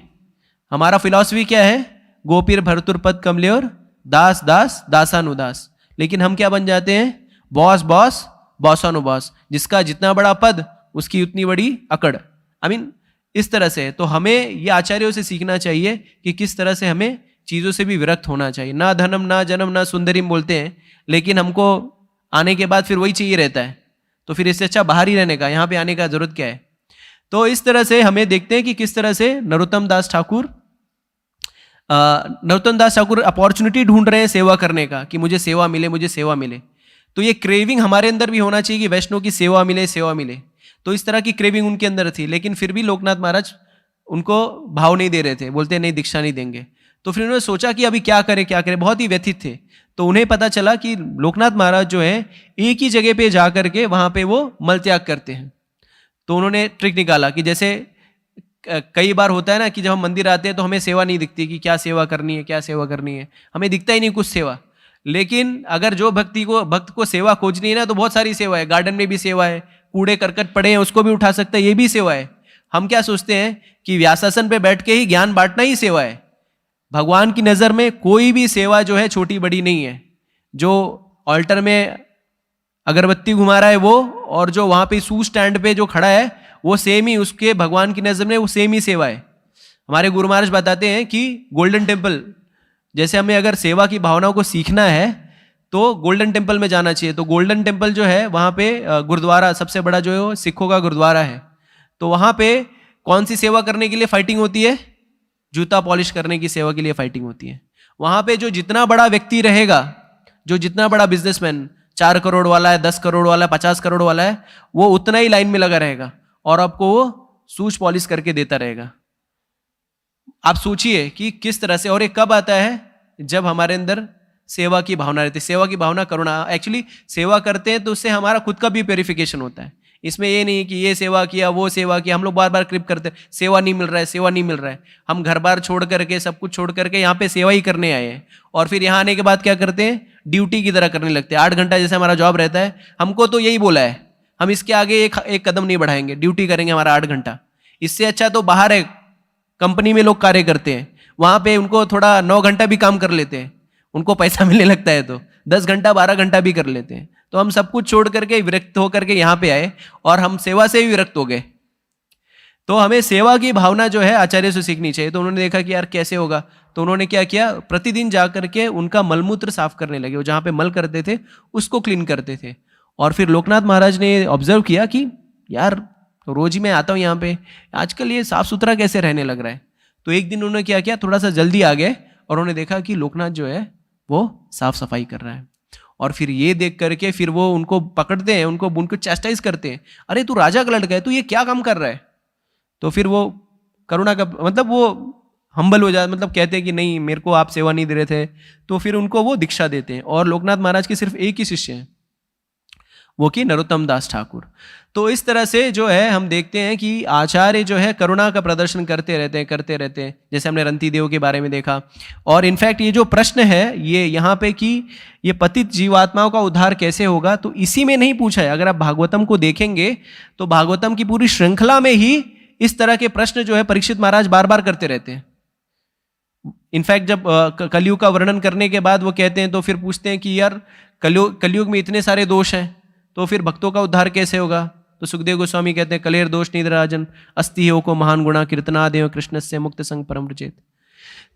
हमारा फिलॉसफी क्या है? गोपीर भरतुर पद कमले और दास दास दासानुदास। लेकिन हम क्या बन जाते हैं? बॉस बॉस बॉसानुबॉस। जिसका जितना बड़ा पद उसकी उतनी बड़ी अकड़। इस तरह से। तो हमें ये आचार्यों से सीखना चाहिए कि किस तरह से हमें चीज़ों से भी विरक्त होना चाहिए। ना धनम ना जन्म ना सुंदरीम बोलते हैं, लेकिन हमको आने के बाद फिर वही चाहिए रहता है। तो फिर इससे अच्छा बाहर ही रहने का, यहाँ पे आने का जरूरत क्या है? तो इस तरह से हमें देखते हैं कि किस तरह से नरोत्तम दास ठाकुर अपॉर्चुनिटी ढूंढ रहे हैं सेवा करने का, कि मुझे सेवा मिले, मुझे सेवा मिले। तो ये क्रेविंग हमारे अंदर भी होना चाहिए कि वैष्णव की सेवा मिले, सेवा मिले। तो इस तरह की क्रेविंग उनके अंदर थी, लेकिन फिर भी लोकनाथ महाराज उनको भाव नहीं दे रहे थे, बोलते नहीं दीक्षा नहीं देंगे। तो फिर उन्होंने सोचा कि अभी क्या करें, बहुत ही व्यथित थे। तो उन्हें पता चला कि लोकनाथ महाराज जो है एक ही जगह पे जा करके वहाँ पे वो मल त्याग करते हैं। तो उन्होंने ट्रिक निकाला कि जैसे कई बार होता है ना कि जब हम मंदिर आते हैं तो हमें सेवा नहीं दिखती कि क्या सेवा करनी है, क्या सेवा करनी है, हमें दिखता ही नहीं कुछ सेवा। लेकिन अगर जो भक्त को सेवा खोजनी है ना, तो बहुत सारी सेवा है। गार्डन में भी सेवा है, कूड़े करकट पड़े हैं उसको भी उठा सकता है, ये भी सेवा है। हम क्या सोचते हैं कि व्यासासन पे बैठ के ही ज्ञान बांटना ही सेवा है। भगवान की नज़र में कोई भी सेवा जो है छोटी बड़ी नहीं है। जो ऑल्टर में अगरबत्ती घुमा रहा है वो, और जो वहाँ पे शू स्टैंड पे जो खड़ा है वो सेम ही, उसके भगवान की नज़र में वो सेम ही सेवा है। हमारे गुरु महाराज बताते हैं कि गोल्डन टेम्पल, जैसे हमें अगर सेवा की भावनाओं को सीखना है तो गोल्डन टेम्पल में जाना चाहिए। तो गोल्डन टेम्पल जो है वहाँ पे गुरुद्वारा सबसे बड़ा जो है सिखों का गुरुद्वारा है। तो वहाँ पे कौन सी सेवा करने के लिए फाइटिंग होती है? जूता पॉलिश करने की सेवा के लिए फाइटिंग होती है। वहाँ पे जो जितना बड़ा व्यक्ति रहेगा, जो जितना बड़ा बिजनेसमैन 4 करोड़ वाला है, 10 करोड़ वाला है, 50 करोड़ वाला है, वो उतना ही लाइन में लगा रहेगा और आपको वो सूच पॉलिश करके देता रहेगा। आप सोचिए कि किस तरह से, और ये कब आता है? जब हमारे अंदर सेवा की भावना रहती है। सेवा की भावना, करुणा, एक्चुअली सेवा करते हैं तो उससे हमारा खुद का भी प्योरिफिकेशन होता है। इसमें ये नहीं कि ये सेवा किया, वो सेवा किया, हम लोग बार बार क्रिप करते हैं, सेवा नहीं मिल रहा है, सेवा नहीं मिल रहा है। हम घर बार छोड़ करके, सब कुछ छोड़ करके यहाँ पे सेवा ही करने आए हैं, और फिर यहाँ आने के बाद क्या करते हैं? ड्यूटी की तरह करने लगते हैं। 8 घंटा जैसे हमारा जॉब रहता है, हमको तो यही बोला है, हम इसके आगे एक कदम नहीं बढ़ाएंगे, ड्यूटी करेंगे हमारा 8 घंटा। इससे अच्छा तो बाहर है, कंपनी में लोग कार्य करते हैं, वहां पे उनको थोड़ा 9 घंटा भी काम कर लेते हैं, उनको पैसा मिलने लगता है, तो 10 घंटा 12 घंटा भी कर लेते हैं। तो हम सब कुछ छोड़ करके विरक्त होकर के यहाँ पे आए, और हम सेवा से भी विरक्त हो गए। तो हमें सेवा की भावना जो है आचार्य से सीखनी चाहिए। तो उन्होंने देखा कि यार कैसे होगा, तो उन्होंने क्या किया, प्रतिदिन जा करके उनका मलमूत्र साफ करने लगे। वो जहाँ पे मल करते थे उसको क्लीन करते थे। और फिर लोकनाथ महाराज ने ऑब्जर्व किया कि यार रोज ही मैं आता हूँ यहाँ पे, आजकल ये साफ सुथरा कैसे रहने लग रहा है। तो एक दिन उन्होंने क्या किया, थोड़ा सा जल्दी आ गए और उन्होंने देखा कि लोकनाथ जो है वो साफ सफाई कर रहा है। और फिर ये देख करके फिर वो उनको पकड़ते हैं, उनको चैस्टाइज करते हैं, अरे तू राजा का लड़का है, तू ये क्या काम कर रहा है। तो फिर वो करुणा का मतलब वो हम्बल हो जाता, मतलब कहते हैं कि नहीं मेरे को आप सेवा नहीं दे रहे थे। तो फिर उनको वो दीक्षा देते हैं। और लोकनाथ महाराज के सिर्फ एक ही शिष्य हैं, वो कि नरोत्तम दास ठाकुर। तो इस तरह से जो है हम देखते हैं कि आचार्य जो है करुणा का प्रदर्शन करते रहते हैं, जैसे हमने रंती देव के बारे में देखा। और इनफैक्ट ये जो प्रश्न है ये यहाँ पे कि ये पतित जीवात्माओं का उद्धार कैसे होगा, तो इसी में नहीं पूछा है। अगर आप भागवतम को देखेंगे तो भागवतम की पूरी श्रृंखला में ही इस तरह के प्रश्न जो है परीक्षित महाराज बार बार करते रहते हैं। इनफैक्ट जब कलयुग का वर्णन करने के बाद वो कहते हैं, तो फिर पूछते हैं कि यार कलयुग में इतने सारे दोष हैं, तो फिर भक्तों का उद्धार कैसे होगा। तो सुखदेव गोस्वामी कहते हैं, कलेर दोष निधराजन अस्ति हो को महान गुणा कीर्तनादेव कृष्ण से मुक्त संग परम रचेत।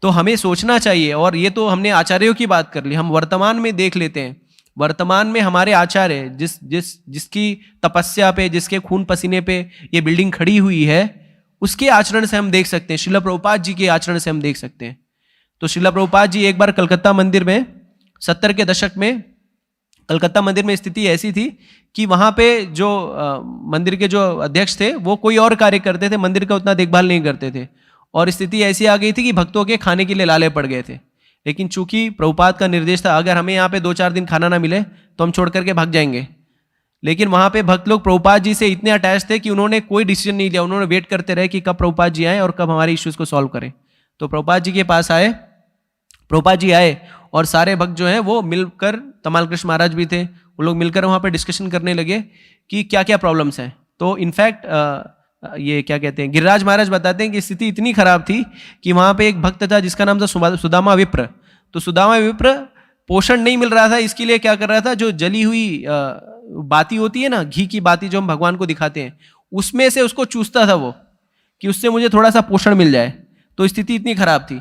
तो हमें सोचना चाहिए। और ये तो हमने आचार्यों की बात कर ली, हम वर्तमान में देख लेते हैं। वर्तमान में हमारे आचार्य जिसकी तपस्या पे, जिसके खून पसीने पे ये बिल्डिंग खड़ी हुई है, उसके आचरण से हम देख सकते हैं, श्रील प्रभुपाद जी के आचरण से हम देख सकते हैं। तो श्रील प्रभुपाद जी एक बार कलकत्ता मंदिर में 70 के दशक में कलकत्ता मंदिर में स्थिति ऐसी थी कि वहाँ पे जो मंदिर के जो अध्यक्ष थे वो कोई और कार्य करते थे, मंदिर का उतना देखभाल नहीं करते थे। और स्थिति ऐसी आ गई थी कि भक्तों के खाने के लिए लाले पड़ गए थे। लेकिन चूंकि प्रभुपाद का निर्देश था, अगर हमें यहाँ पे 2-4 दिन खाना ना मिले तो हम छोड़ करके भाग जाएंगे। लेकिन वहाँ पे भक्त लोग प्रभुपाद जी से इतने अटैच थे कि उन्होंने कोई डिसीजन नहीं लिया। उन्होंने वेट करते रहे कि कब प्रभुपाद जी आए और कब हमारे इश्यूज को सॉल्व करें। तो प्रभुपाद जी के पास आए, प्रभुपाद जी आए और सारे भक्त जो हैं वो मिलकर, तमाल कृष्ण महाराज भी थे, वो लोग मिलकर वहाँ पे डिस्कशन करने लगे कि क्या क्या प्रॉब्लम्स हैं। तो इनफैक्ट ये क्या कहते हैं, गिरिराज महाराज बताते हैं कि स्थिति इतनी खराब थी कि वहाँ पे एक भक्त था जिसका नाम था सुदामा विप्र। तो सुदामा विप्र पोषण नहीं मिल रहा था, इसके लिए क्या कर रहा था, जो जली हुई बाती होती है ना, घी की बाती जो हम भगवान को दिखाते हैं, उसमें से उसको चूसता था वो, कि उससे मुझे थोड़ा सा पोषण मिल जाए। तो स्थिति इतनी खराब थी।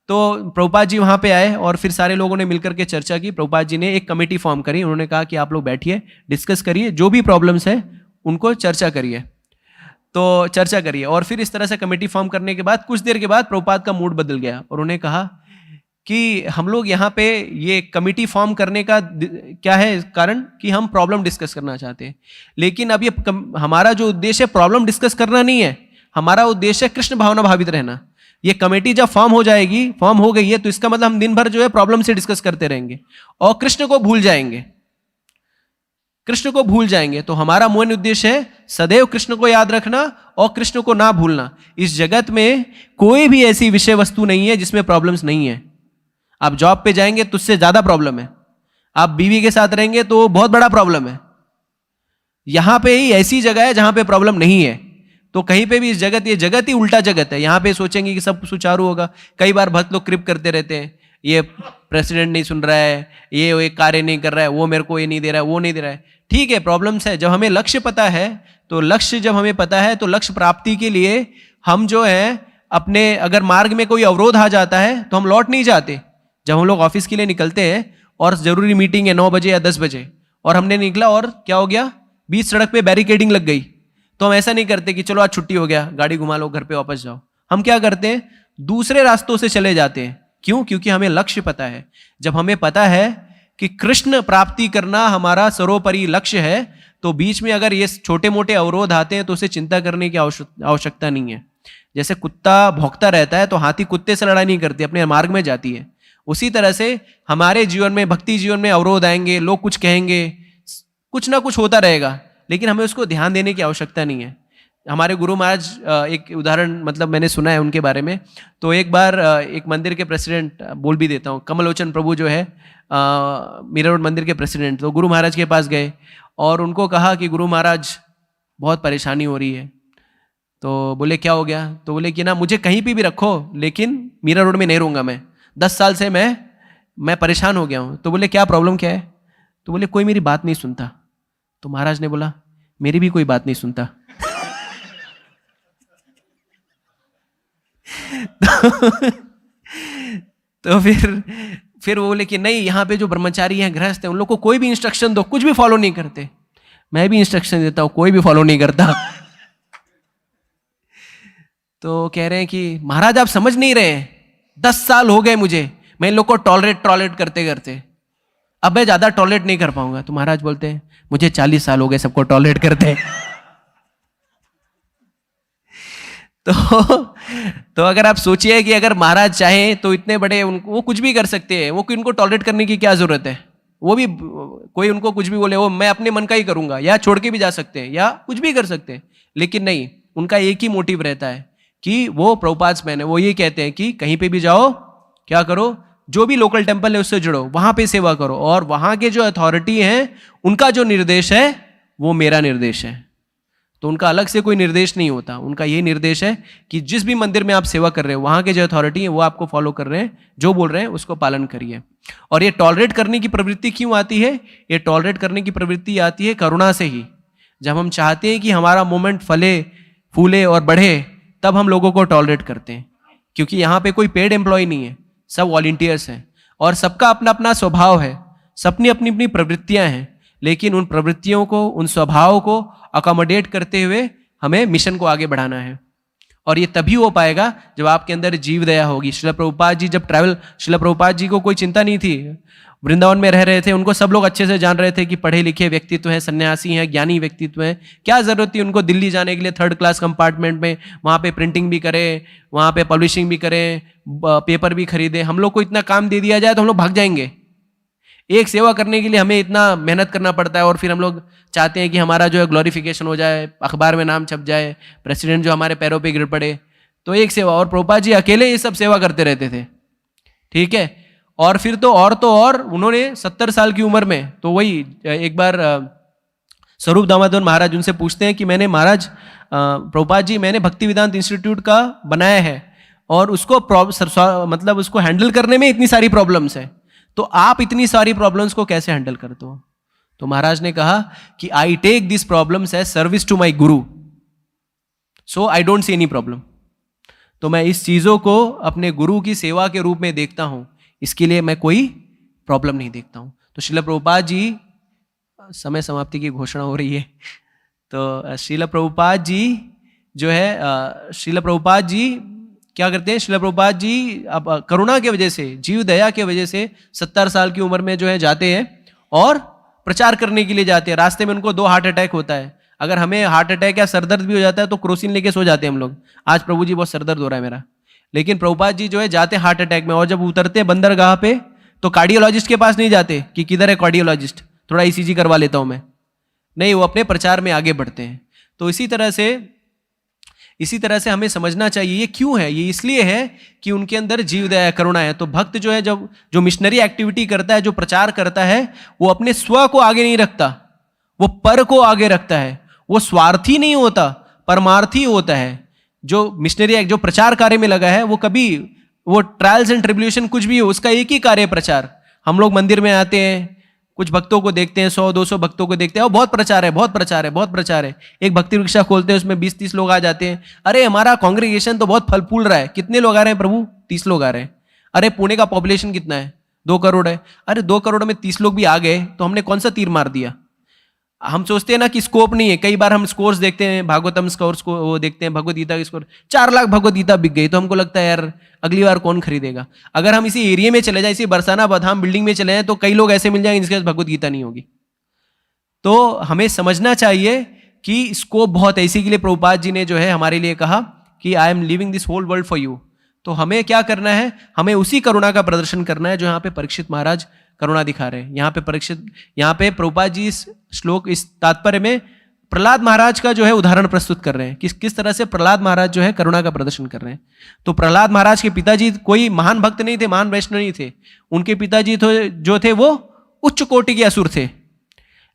तो प्रभुपाद जी वहाँ पे आए और फिर सारे लोगों ने मिलकर के चर्चा की। प्रभुपाद जी ने एक कमेटी फॉर्म करी। उन्होंने कहा कि आप लोग बैठिए, डिस्कस करिए, जो भी प्रॉब्लम्स है उनको चर्चा करिए। तो चर्चा करिए। और फिर इस तरह से कमेटी फॉर्म करने के बाद कुछ देर के बाद प्रभुपाद का मूड बदल गया और उन्होंने कहा कि हम लोग यहाँ पे ये कमेटी फॉर्म करने का क्या है कारण, कि हम प्रॉब्लम डिस्कस करना चाहते हैं। लेकिन अब ये हमारा जो उद्देश्य है प्रॉब्लम डिस्कस करना नहीं है, हमारा उद्देश्य है कृष्ण भावना भावित रहना। ये कमेटी जब फॉर्म हो जाएगी, फॉर्म हो गई है, तो इसका मतलब हम दिन भर जो है प्रॉब्लम से डिस्कस करते रहेंगे और कृष्ण को भूल जाएंगे, कृष्ण को भूल जाएंगे। तो हमारा मूल उद्देश्य है सदैव कृष्ण को याद रखना और कृष्ण को ना भूलना। इस जगत में कोई भी ऐसी विषय वस्तु नहीं है जिसमें प्रॉब्लम्स नहीं है। आप जॉब पे जाएंगे तो उससे ज्यादा प्रॉब्लम है, आप बीवी के साथ रहेंगे तो बहुत बड़ा प्रॉब्लम है। यहां पे ही ऐसी जगह है जहां पे प्रॉब्लम नहीं है। तो कहीं पे भी इस जगत, ये जगत ही उल्टा जगत है। यहाँ पे सोचेंगे कि सब सुचारू होगा। कई बार भक्त लोग क्रिप करते रहते हैं, ये प्रेसिडेंट नहीं सुन रहा है, ये कार्य नहीं कर रहा है, वो मेरे को ये नहीं दे रहा है, वो नहीं दे रहा है। ठीक है, प्रॉब्लम्स है। जब हमें लक्ष्य पता है, तो लक्ष्य जब हमें पता है तो लक्ष्य प्राप्ति के लिए हम जो है अपने, अगर मार्ग में कोई अवरोध आ जाता है तो हम लौट नहीं जाते। जब हम लोग ऑफिस के लिए निकलते हैं और जरूरी मीटिंग है 9 बजे या 10 बजे और हमने निकला और क्या हो गया, बीच सड़क पे बैरिकेडिंग लग गई, तो हम ऐसा नहीं करते कि चलो आज छुट्टी हो गया, गाड़ी घुमा लो, घर पे वापस जाओ। हम क्या करते हैं, दूसरे रास्तों से चले जाते हैं। क्यों? क्योंकि हमें लक्ष्य पता है। जब हमें पता है कि कृष्ण प्राप्ति करना हमारा सर्वोपरि लक्ष्य है, तो बीच में अगर ये छोटे मोटे अवरोध आते हैं तो उसे चिंता करने की आवश्यकता नहीं है। जैसे कुत्ता भौंकता रहता है तो हाथी कुत्ते से लड़ाई नहीं करती, अपने मार्ग में जाती है। उसी तरह से हमारे जीवन में, भक्ति जीवन में अवरोध आएंगे, लोग कुछ कहेंगे, कुछ ना कुछ होता रहेगा, लेकिन हमें उसको ध्यान देने की आवश्यकता नहीं है। हमारे गुरु महाराज, एक उदाहरण मतलब मैंने सुना है उनके बारे में। तो एक बार एक मंदिर के प्रेसिडेंट, बोल भी देता हूँ, कमलोचन प्रभु जो है मीरा रोड मंदिर के प्रेसिडेंट, तो गुरु महाराज के पास गए और उनको कहा कि गुरु महाराज बहुत परेशानी हो रही है। तो बोले क्या हो गया? तो बोले कि ना मुझे कहीं पे भी रखो लेकिन मीरा रोड में नहीं रहूँगा मैं, 10 साल से मैं परेशान हो गया हूँ। तो बोले क्या प्रॉब्लम क्या है? तो बोले कोई मेरी बात नहीं सुनता। तो महाराज ने बोला मेरी भी कोई बात नहीं सुनता। तो फिर वो बोले कि नहीं, यहाँ पे जो ब्रह्मचारी हैं, गृहस्थ हैं, उन लोग को कोई भी इंस्ट्रक्शन दो, कुछ भी फॉलो नहीं करते। मैं भी इंस्ट्रक्शन देता हूँ, कोई भी फॉलो नहीं करता। तो कह रहे हैं कि महाराज आप समझ नहीं रहे, 10 साल हो गए मुझे, मैं इन लोग को टॉलरेट करते करते, अब मैं ज्यादा टॉलरेट नहीं कर पाऊंगा। तो महाराज बोलते हैं मुझे 40 साल हो गए सबको टॉलरेट करते। तो अगर आप सोचिए कि अगर महाराज चाहे तो इतने बड़े, वो कुछ भी कर सकते हैं, वो उनको टॉलरेट करने की क्या जरूरत है? वो भी कोई उनको कुछ भी बोले, वो मैं अपने मन का ही करूंगा, या छोड़ के भी जा सकते हैं या कुछ भी कर सकते हैं, लेकिन नहीं, उनका एक ही मोटिव रहता है कि वो प्रभुपाद मैन है। वो ये कहते हैं कि कहीं पे भी जाओ, क्या करो, जो भी लोकल टेम्पल है उससे जुड़ो, वहां पे सेवा करो, और वहां के जो अथॉरिटी हैं उनका जो निर्देश है वो मेरा निर्देश है। तो उनका अलग से कोई निर्देश नहीं होता, उनका ये निर्देश है कि जिस भी मंदिर में आप सेवा कर रहे हो वहां के जो अथॉरिटी है वो आपको फॉलो कर रहे हैं, जो बोल रहे हैं उसको पालन करिए। और ये टॉलरेट करने की प्रवृत्ति क्यों आती है? ये टॉलरेट करने की प्रवृत्ति आती है करुणा से ही। जब हम चाहते हैं कि हमारा मूवमेंट फले फूले और बढ़े, तब हम लोगों को टॉलरेट करते हैं, क्योंकि यहाँ पे कोई पेड एम्प्लॉय नहीं है, सब वॉलंटियर्स हैं और सबका अपना अपना स्वभाव है, सबनी अपनी अपनी प्रवृत्तियां हैं, लेकिन उन प्रवृत्तियों को, उन स्वभाव को अकोमोडेट करते हुए हमें मिशन को आगे बढ़ाना है। और ये तभी हो पाएगा जब आपके अंदर जीव दया होगी। श्रील प्रभुपाद जी जब श्रील प्रभुपाद जी को कोई चिंता नहीं थी, वृंदावन में रह रहे थे, उनको सब लोग अच्छे से जान रहे थे कि पढ़े लिखे व्यक्तित्व हैं, सन्यासी हैं, ज्ञानी व्यक्तित्व हैं, क्या जरूरत थी उनको दिल्ली जाने के लिए 3rd क्लास कंपार्टमेंट में, वहाँ पे प्रिंटिंग भी करें, वहाँ पे पब्लिशिंग भी करें, पेपर भी खरीदे। हम लोग को इतना काम दे दिया जाए तो हम लोग भाग जाएंगे। एक सेवा करने के लिए हमें इतना मेहनत करना पड़ता है, और फिर हम लोग चाहते हैं कि हमारा जो है ग्लोरिफिकेशन हो जाए, अखबार में नाम छप जाए, प्रेसिडेंट जो हमारे पैरों पे गिर पड़े। तो एक सेवा, और प्रभुपाद जी अकेले ये सब सेवा करते रहते थे, ठीक है। और फिर तो और उन्होंने 70 साल की उम्र में, तो वही एक बार स्वरूप दामोदर महाराज उनसे पूछते हैं कि मैंने महाराज प्रभुपाद जी, मैंने भक्ति वेदांत इंस्टीट्यूट का बनाया है और उसको मतलब उसको हैंडल करने में इतनी सारी प्रॉब्लम्स है, तो आप इतनी सारी प्रॉब्लम्स को कैसे हैंडल करते हो? तो महाराज ने कहा कि I take this problems as service to my guru, so I don't see any problem. तो मैं इस चीजों को अपने गुरु की सेवा के रूप में देखता हूं, इसके लिए मैं कोई प्रॉब्लम नहीं देखता हूं। तो श्रील प्रभुपाद जी, समय समाप्ति की घोषणा हो रही है, तो श्रील प्रभुपाद जी जो है, श्रील प्रभुपाद जी क्या करते हैं? श्रील प्रभुपाद जी अब करुणा के वजह से, जीव दया के वजह से 70 साल की उम्र में जो है जाते हैं और प्रचार करने के लिए जाते हैं। रास्ते में उनको 2 हार्ट अटैक होता है। अगर हमें हार्ट अटैक या सरदर्द भी हो जाता है तो क्रोसिन लेके सो जाते हैं हम लोग, आज प्रभु जी बहुत सरदर्द हो रहा है मेरा। लेकिन प्रभुपाद जी जो है जाते हार्ट अटैक में, और जब उतरते हैं बंदरगाह पे तो कार्डियोलॉजिस्ट के पास नहीं जाते कि किधर है कार्डियोलॉजिस्ट, थोड़ा ईसीजी करवा लेता हूं मैं, नहीं, वो अपने प्रचार में आगे बढ़ते हैं। तो इसी तरह से हमें समझना चाहिए ये क्यों है। ये इसलिए है कि उनके अंदर जीव दया करुणा है। तो भक्त जो है, जब जो मिशनरी एक्टिविटी करता है, जो प्रचार करता है, वो अपने स्व को आगे नहीं रखता, वो पर को आगे रखता है। वो स्वार्थी नहीं होता, परमार्थी होता है। जो मिशनरी एक्ट, जो प्रचार कार्य में लगा है, वो कभी वो ट्रायल्स एंड ट्रिब्यूलेशन कुछ भी हो, उसका एक ही कार्य प्रचार। हम लोग मंदिर में आते हैं, कुछ भक्तों को देखते हैं, 100-200 भक्तों को देखते हैं, और बहुत प्रचार है, बहुत प्रचार है, बहुत प्रचार है। एक भक्ति रिक्शा खोलते हैं, उसमें 20-30 लोग आ जाते हैं। अरे हमारा कांग्रेगेशन तो बहुत फल फूल रहा है। कितने लोग आ रहे हैं प्रभु? 30 लोग आ रहे हैं। अरे पुणे का पॉपुलेशन कितना है? 2 करोड़ है। अरे 2 करोड़ में 30 लोग भी आ गए तो हमने कौन सा तीर मार दिया? हम सोचते हैं ना कि स्कोप नहीं है, कई बार हम स्कोर्स देखते हैं, भागवतम स्कोर्स को वो देखते हैं, भगवद गीता के स्कोर 4 लाख भगवद गीता बिक गई, तो हमको लगता है यार अगली बार कौन खरीदेगा। अगर हम इसी एरिया में चले जाए, इसी बरसाना बदाम बिल्डिंग में चले जाए, तो कई लोग ऐसे मिल जाएंगे जिनके पास भगवद गीता नहीं होगी। तो हमें समझना चाहिए कि स्कोप बहुत है। इसी के लिए प्रभुपाद जी ने जो है हमारे लिए कहा कि I am living this whole world for you. तो हमें क्या करना है, हमें उसी करुणा का प्रदर्शन करना है जो यहाँ पे परीक्षित महाराज करुणा दिखा रहे हैं। यहाँ पे प्रभुपाद जी इस श्लोक, इस तात्पर्य में प्रहलाद महाराज का जो है उदाहरण प्रस्तुत कर रहे हैं, किस तरह से प्रहलाद महाराज जो है करुणा का प्रदर्शन कर रहे हैं। तो प्रहलाद महाराज के पिताजी कोई महान भक्त नहीं थे, महान वैष्णव नहीं थे। उनके पिताजी जो थे वो उच्च कोटि के असुर थे,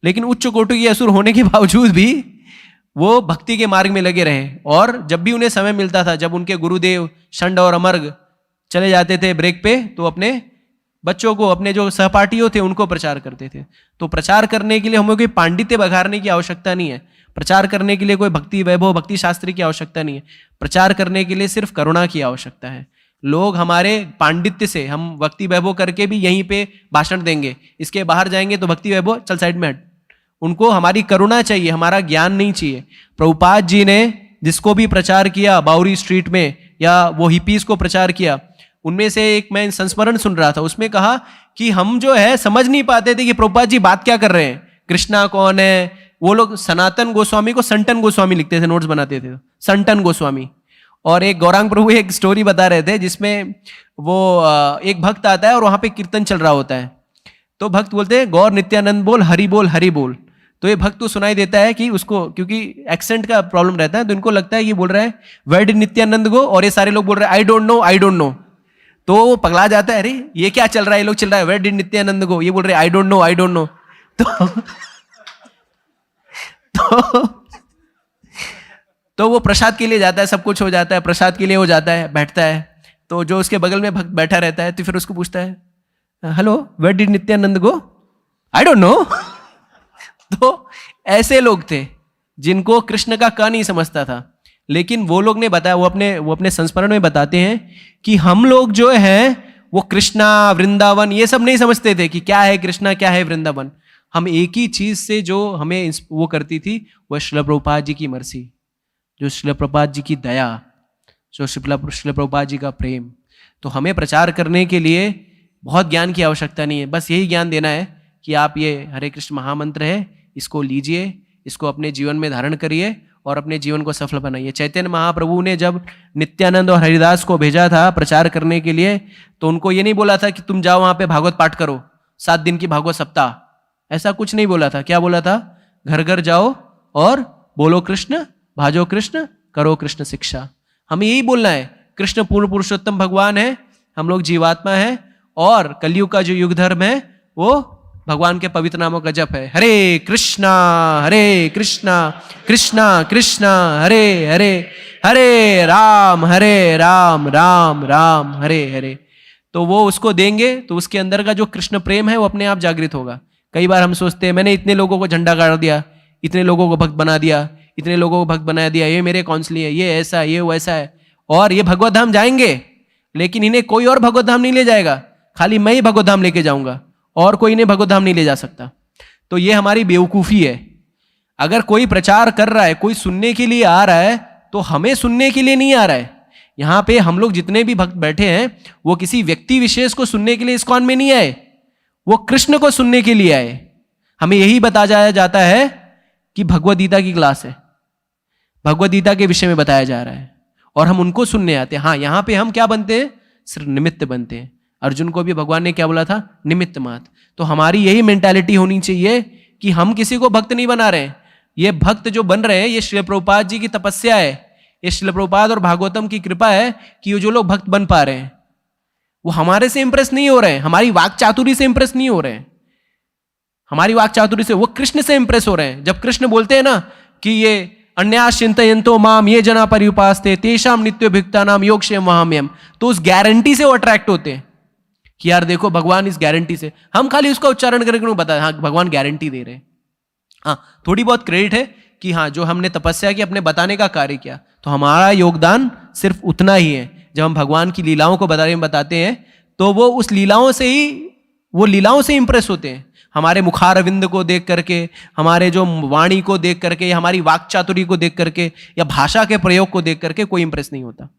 लेकिन उच्च कोटि के असुर होने के बावजूद भी वो भक्ति के मार्ग में लगे रहे। और जब भी उन्हें समय मिलता था, जब उनके गुरुदेव षंड और अमर्ग चले जाते थे ब्रेक पे, तो अपने बच्चों को, अपने जो सहपाठियों थे उनको प्रचार करते थे। तो प्रचार करने के लिए हमें कोई पांडित्य बघारने की आवश्यकता नहीं है, प्रचार करने के लिए कोई भक्ति वैभव, भक्ति शास्त्र की आवश्यकता नहीं है। प्रचार करने के लिए सिर्फ करुणा की आवश्यकता है। लोग हमारे पांडित्य से, हम भक्ति वैभव करके भी यहीं पे भाषण देंगे, इसके बाहर जाएंगे तो भक्ति वैभव चल साइड में हट। उनको हमारी करुणा चाहिए, हमारा ज्ञान नहीं चाहिए। प्रभुपाद जी ने जिसको भी प्रचार किया बाउरी स्ट्रीट में, या वो हिपीज को प्रचार किया, उनमें से एक मैं संस्मरण सुन रहा था, उसमें कहा कि हम जो है समझ नहीं पाते थे कि प्रभुपाद जी बात क्या कर रहे हैं, कृष्णा कौन है। वो लोग सनातन गोस्वामी को संटन गोस्वामी लिखते थे, नोट्स बनाते थे, संटन गोस्वामी। और एक गौरांग प्रभु एक स्टोरी बता रहे थे जिसमें वो एक भक्त आता है और वहां पे कीर्तन चल रहा होता है। तो भक्त बोलते हैं गौर नित्यानंद बोल, हरि बोल, हरि बोल। तो ये भक्त को सुनाई देता है कि उसको, क्योंकि एक्सेंट का प्रॉब्लम रहता है, तो इनको लगता है ये बोल रहा है वेयर डिड नित्यानंद गो, और ये सारे लोग बोल रहे हैं आई don't no, I don't know. तो वो पगला जाता है, अरे ये क्या चल रहा है, ये लोग चल रहा है वेयर डिड नित्यानंद गो, ये बोल रहे आई don't no, I don't know. तो वो प्रसाद के लिए जाता है, सब कुछ हो जाता है, प्रसाद के लिए हो जाता है, बैठता है। तो जो उसके बगल में भक्त बैठा रहता है, तो फिर उसको पूछता है hello where did Nityanand go, I don't know. तो ऐसे लोग थे जिनको कृष्ण का क नहीं समझता था। लेकिन वो लोग ने बताया, वो अपने संस्मरण में बताते हैं कि हम लोग जो है वो कृष्णा, वृंदावन, ये सब नहीं समझते थे कि क्या है कृष्णा, क्या है वृंदावन। हम एक ही चीज से जो हमें वो करती थी, वह श्रील प्रभुपाद जी की मर्सी, जो श्रील प्रभुपाद जी की दया, जो श्रील प्रभुपाद जी का प्रेम। तो हमें प्रचार करने के लिए बहुत ज्ञान की आवश्यकता नहीं है, बस यही ज्ञान देना है कि आप ये हरे कृष्ण महामंत्र है, इसको लीजिए, इसको अपने जीवन में धारण करिए और अपने जीवन को सफल बनाइए। चैतन्य महाप्रभु ने जब नित्यानंद और हरिदास को भेजा था प्रचार करने के लिए, तो उनको ये नहीं बोला था कि तुम जाओ वहां पे भागवत पाठ करो, 7 दिन की भागवत सप्ताह, ऐसा कुछ नहीं बोला था। क्या बोला था? घर घर जाओ और बोलो कृष्ण, भाजो कृष्ण, करो कृष्ण शिक्षा। हमें यही बोलना है, कृष्ण पूर्ण पुरुषोत्तम भगवान है, हम लोग जीवात्मा है, और कलयुग का जो युग धर्म है वो भगवान के पवित्र नामों का जप है। हरे कृष्णा कृष्णा कृष्णा हरे हरे, हरे राम राम राम हरे हरे। तो वो उसको देंगे तो उसके अंदर का जो कृष्ण प्रेम है वो अपने आप जागृत होगा। कई बार हम सोचते हैं मैंने इतने लोगों को झंडा गाड़ दिया, इतने लोगों को भक्त बना दिया, इतने लोगों को भक्त बना दिया, ये मेरे काउंसलिंग है, ये ऐसा, ये वैसा है, और ये भगवत धाम जाएंगे, लेकिन इन्हें कोई और भगवत धाम नहीं ले जाएगा, खाली मैं ही भगवत धाम लेके जाऊंगा और कोई इन्हें भगवत धाम नहीं ले जा सकता। तो ये हमारी बेवकूफी है। अगर कोई प्रचार कर रहा है, कोई सुनने के लिए आ रहा है, तो हमें सुनने के लिए नहीं आ रहा है। यहाँ पे हम लोग जितने भी भक्त बैठे हैं वो किसी व्यक्ति विशेष को सुनने के लिए इस्कॉन में नहीं आए, वो कृष्ण को सुनने के लिए आए। हमें यही बताया जाता है कि भगवद गीता की क्लास है, भगवद गीता के विषय में बताया जा रहा है और हम उनको सुनने आते हैं। हाँ, यहाँ पे हम क्या बनते हैं? सिर्फ निमित्त बनते हैं। अर्जुन को भी भगवान ने क्या बोला था? निमित्त मात्र। तो हमारी यही मेंटालिटी होनी चाहिए कि हम किसी को भक्त नहीं बना रहे हैं। ये भक्त जो बन रहे हैं ये श्रील प्रभुपाद जी की तपस्या है, ये श्रील प्रभुपाद और भागवतम की कृपा है कि ये जो लोग भक्त बन पा रहे हैं वो हमारे से इंप्रेस नहीं हो रहे हैं, हमारी वाक चातुरी से इंप्रेस नहीं हो रहे हैं, हमारी वाक चातुरी से, वो कृष्ण से इंप्रेस हो रहे हैं। जब कृष्ण बोलते हैं ना कि ये अन्यास चिंतयन्तो माम ये जना पर्युपास्ते तेषाम नित्योभियुक्ता नाम योगक्षेम वहाम्यम, तो उस गारंटी से वो अट्रैक्ट होते हैं कि यार देखो भगवान इस गारंटी से, हम खाली उसका उच्चारण करके बता, हाँ भगवान गारंटी दे रहे हैं। हाँ, थोड़ी बहुत क्रेडिट है कि हाँ जो हमने तपस्या की, अपने बताने का कार्य किया, तो हमारा योगदान सिर्फ उतना ही है। जब हम भगवान की लीलाओं को बताते हैं तो वो उस लीलाओं से ही, वो लीलाओं से इंप्रेस होते हैं। हमारे मुखारविंद को देख करके, हमारे जो वाणी को देख करके, या हमारी वाक चातुरी को देख करके, या भाषा के प्रयोग को देख करके कोई इंप्रेस नहीं होता।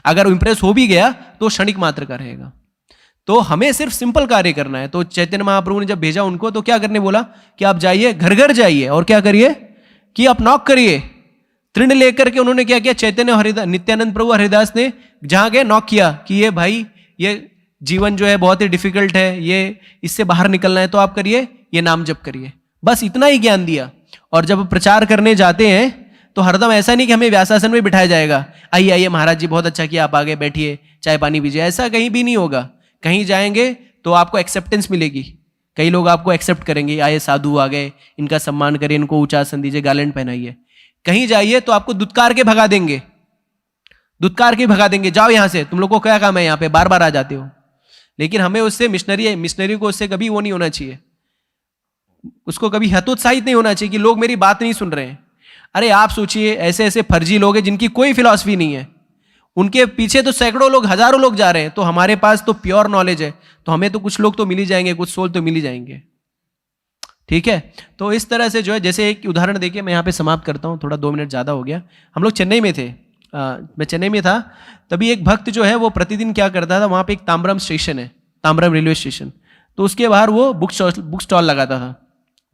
अगर इंप्रेस हो भी गया तो क्षणिक मात्र का रहेगा। तो हमें सिर्फ सिंपल कार्य करना है। तो चैतन्य महाप्रभु ने जब भेजा उनको तो क्या करने बोला कि आप जाइए घर घर जाइए और क्या करिए कि आप नॉक करिए। तृण लेकर के उन्होंने क्या किया, चैतन्य हरिदास, नित्यानंद प्रभु हरिदास ने जहां गए नॉक किया कि ये भाई ये जीवन जो है बहुत ही डिफिकल्ट है, ये इससे बाहर निकलना है तो आप करिए, ये नाम जप करिए। बस इतना ही ज्ञान दिया। और जब प्रचार करने जाते हैं तो हरदम ऐसा नहीं कि हमें व्यासासन में बिठाया जाएगा, आइए आइए महाराज जी बहुत अच्छा किया, आप आगे बैठिए, चाय पानी पीजिए, ऐसा कहीं भी नहीं होगा। कहीं जाएंगे तो आपको एक्सेप्टेंस मिलेगी, कई लोग आपको एक्सेप्ट करेंगे, आए साधु आ गए, इनका सम्मान करिए, इनको ऊंचा आसन दीजिए, गारंड पहनाइए। कहीं जाइए तो आपको दुत्कार के भगा देंगे, दुत्कार के भगा देंगे, जाओ यहां से, तुम लोग को क्या काम है यहाँ पे, बार बार आ जाते हो। लेकिन हमें उससे मिशनरी को उससे कभी वो नहीं होना चाहिए, उसको कभी हतोत्साहित नहीं होना चाहिए कि लोग मेरी बात नहीं सुन रहे हैं। अरे आप सोचिए, ऐसे ऐसे फर्जी लोग हैं जिनकी कोई फिलॉसफी नहीं है, उनके पीछे तो सैकड़ों लोग, हजारों लोग जा रहे हैं। तो हमारे पास तो प्योर नॉलेज है, तो हमें तो कुछ लोग तो मिल ही जाएंगे, कुछ सोल तो मिल ही जाएंगे। ठीक है, तो इस तरह से जो है, जैसे एक उदाहरण देखिए, मैं यहाँ पे समाप्त करता हूँ, थोड़ा 2 मिनट ज़्यादा हो गया। हम लोग चेन्नई में थे, मैं चेन्नई में था, तभी एक भक्त जो है वो प्रतिदिन क्या करता था, वहाँ पे एक ताम्रम स्टेशन है, ताम्रम रेलवे स्टेशन, तो उसके बाहर वो बुक स्टॉल लगाता था,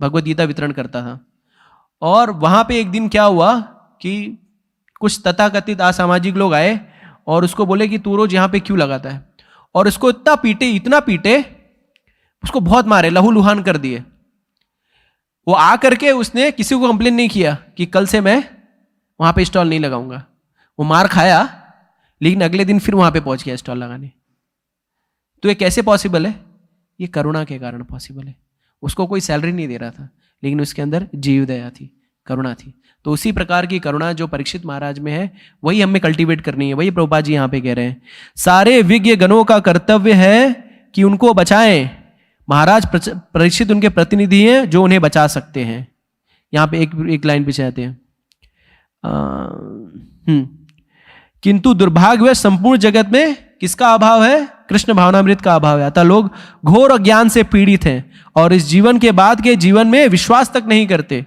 भगवद गीता वितरण करता था। और वहाँ पे एक दिन क्या हुआ कि कुछ तथाकथित असामाजिक लोग आए और उसको बोले कि तू रोज यहाँ पे क्यों लगाता है, और उसको इतना पीटे, उसको बहुत मारे, लहूलुहान कर दिए। वो आ करके उसने किसी को कंप्लेन नहीं किया कि कल से मैं वहां पे स्टॉल नहीं लगाऊंगा। वो मार खाया, लेकिन अगले दिन फिर वहां पे पहुंच गया स्टॉल लगाने। तो ये कैसे पॉसिबल है? ये करुणा के कारण पॉसिबल है। उसको कोई सैलरी नहीं दे रहा था, लेकिन उसके अंदर जीव दया थी, करुणा थी। तो उसी प्रकार की करुणा जो परीक्षित महाराज में है, वही हमें कल्टीवेट करनी है। वही प्रभुपाद जी यहाँ पे कह रहे हैं, सारे विज्ञ गणों का कर्तव्य है कि उनको बचाएं। महाराज परीक्षित उनके प्रतिनिधि हैं जो उन्हें बचा सकते हैं। यहाँ पे एक लाइन पीछे आते हैं, किंतु दुर्भाग्यवश संपूर्ण जगत में किसका अभाव है? कृष्ण भावनामृत का अभाव है। अतः लोग घोर अज्ञान से पीड़ित हैं और इस जीवन के बाद के जीवन में विश्वास तक नहीं करते।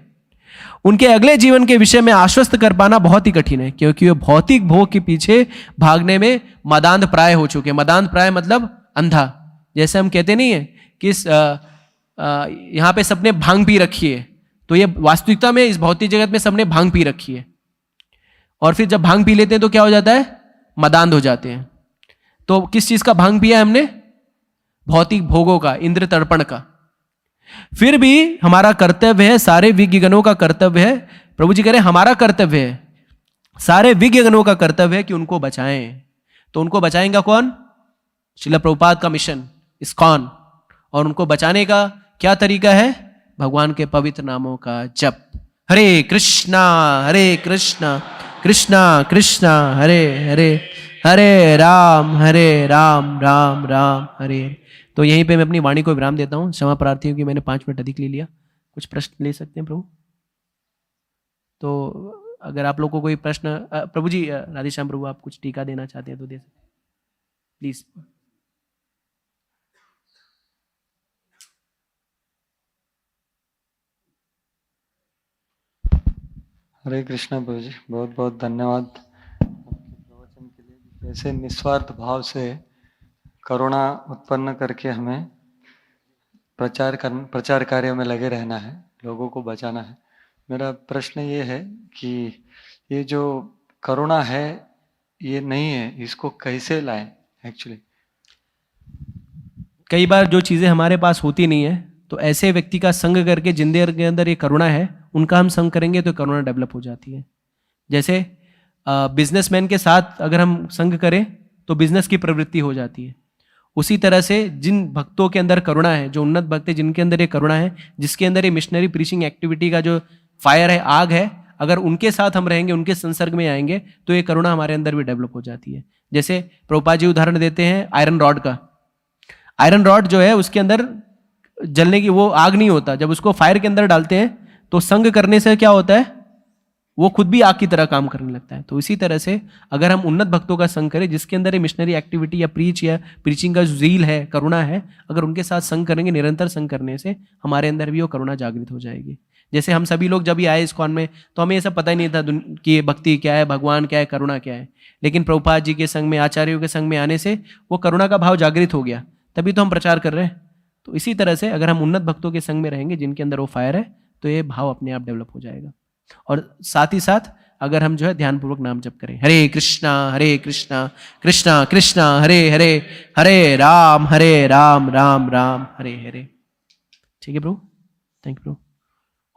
उनके अगले जीवन के विषय में आश्वस्त कर पाना बहुत ही कठिन है, क्योंकि वे भौतिक भोग के पीछे भागने में मदांध प्राय हो चुके हैं। मदांध प्राय मतलब अंधा, जैसे हम कहते नहीं है कि यहाँ पे सबने भांग पी रखी है, तो ये वास्तविकता में इस भौतिक जगत में सबने भांग पी रखी है, और फिर जब भांग पी लेते हैं तो क्या हो जाता है? मदांध हो जाते हैं। तो किस चीज का भांग पिया है हमने? भौतिक भोगों का, इंद्र तर्पण का। फिर भी हमारा कर्तव्य है, सारे विज्ञगणों का कर्तव्य है, प्रभु जी कह रहे हैं हमारा कर्तव्य है, सारे विज्ञगणों का कर्तव्य है कि उनको बचाएं। तो उनको बचाएंगा कौन? श्रील प्रभुपाद का मिशन इस्कॉन। और उनको बचाने का क्या तरीका है? भगवान के पवित्र नामों का जप। हरे कृष्णा कृष्णा कृष्णा हरे हरे, हरे राम राम राम हरे। तो यहीं पे मैं अपनी वाणी को विराम देता हूँ। क्षमा प्रार्थी हूँ कि मैंने 5 मिनट अधिक ले लिया। कुछ प्रश्न ले सकते हैं प्रभु? तो अगर आप लोग को कोई प्रश्न, प्रभु जी, राधेश्याम प्रभु, आप कुछ टीका देना चाहते हैं तो दे सकते, प्लीज। हरे कृष्णा प्रभु जी, बहुत बहुत धन्यवाद आपके प्रवचन के लिए। ऐसे निस्वार्थ भाव से करुणा उत्पन्न करके हमें प्रचार कार्य में लगे रहना है, लोगों को बचाना है। मेरा प्रश्न ये है कि ये जो करुणा है ये नहीं है, इसको कैसे लाएं एक्चुअली? कई बार जो चीज़ें हमारे पास होती नहीं है, तो ऐसे व्यक्ति का संग करके जिंदगी के अंदर ये करुणा है, उनका हम संग करेंगे तो करुणा डेवलप हो जाती है। जैसे बिजनेसमैन के साथ अगर हम संग करें तो बिजनेस की प्रवृत्ति हो जाती है। उसी तरह से जिन भक्तों के अंदर करुणा है, जो उन्नत भक्त है जिनके अंदर ये करुणा है, जिसके अंदर ये मिशनरी प्रीचिंग एक्टिविटी का जो फायर है, आग है, अगर उनके साथ हम रहेंगे, उनके संसर्ग में आएंगे तो ये करुणा हमारे अंदर भी डेवलप हो जाती है। जैसे प्रभुपाद जी उदाहरण देते हैं आयरन रॉड का। आयरन रॉड जो है उसके अंदर जलने की वो आग नहीं होता, जब उसको फायर के अंदर डालते हैं तो संग करने से क्या होता है? वो खुद भी आग की तरह काम करने लगता है। तो इसी तरह से अगर हम उन्नत भक्तों का संग करें, जिसके अंदर ये मिशनरी एक्टिविटी या प्रीचिंग का जो ज़ील है, करुणा है, अगर उनके साथ संग करेंगे, निरंतर संग करने से हमारे अंदर भी वो करुणा जागृत हो जाएगी। जैसे हम सभी लोग जब भी आए इस्कॉन में तो हमें ये सब पता ही नहीं था कि भक्ति क्या है, भगवान क्या है, करुणा क्या है। लेकिन प्रभुपाद जी के संग में, आचार्यों के संग में आने से वो करुणा का भाव जागृत हो गया, तभी तो हम प्रचार कर रहे हैं। तो इसी तरह से अगर हम उन्नत भक्तों के संग में रहेंगे, जिनके अंदर वो फायर है, तो ये भाव अपने आप डेवलप हो जाएगा। और साथ ही साथ अगर हम जो है ध्यानपूर्वक नाम जप करें, हरे कृष्णा कृष्णा कृष्णा हरे हरे, हरे राम राम राम हरे हरे। ठीक है प्रभु, थैंक यू प्रभु।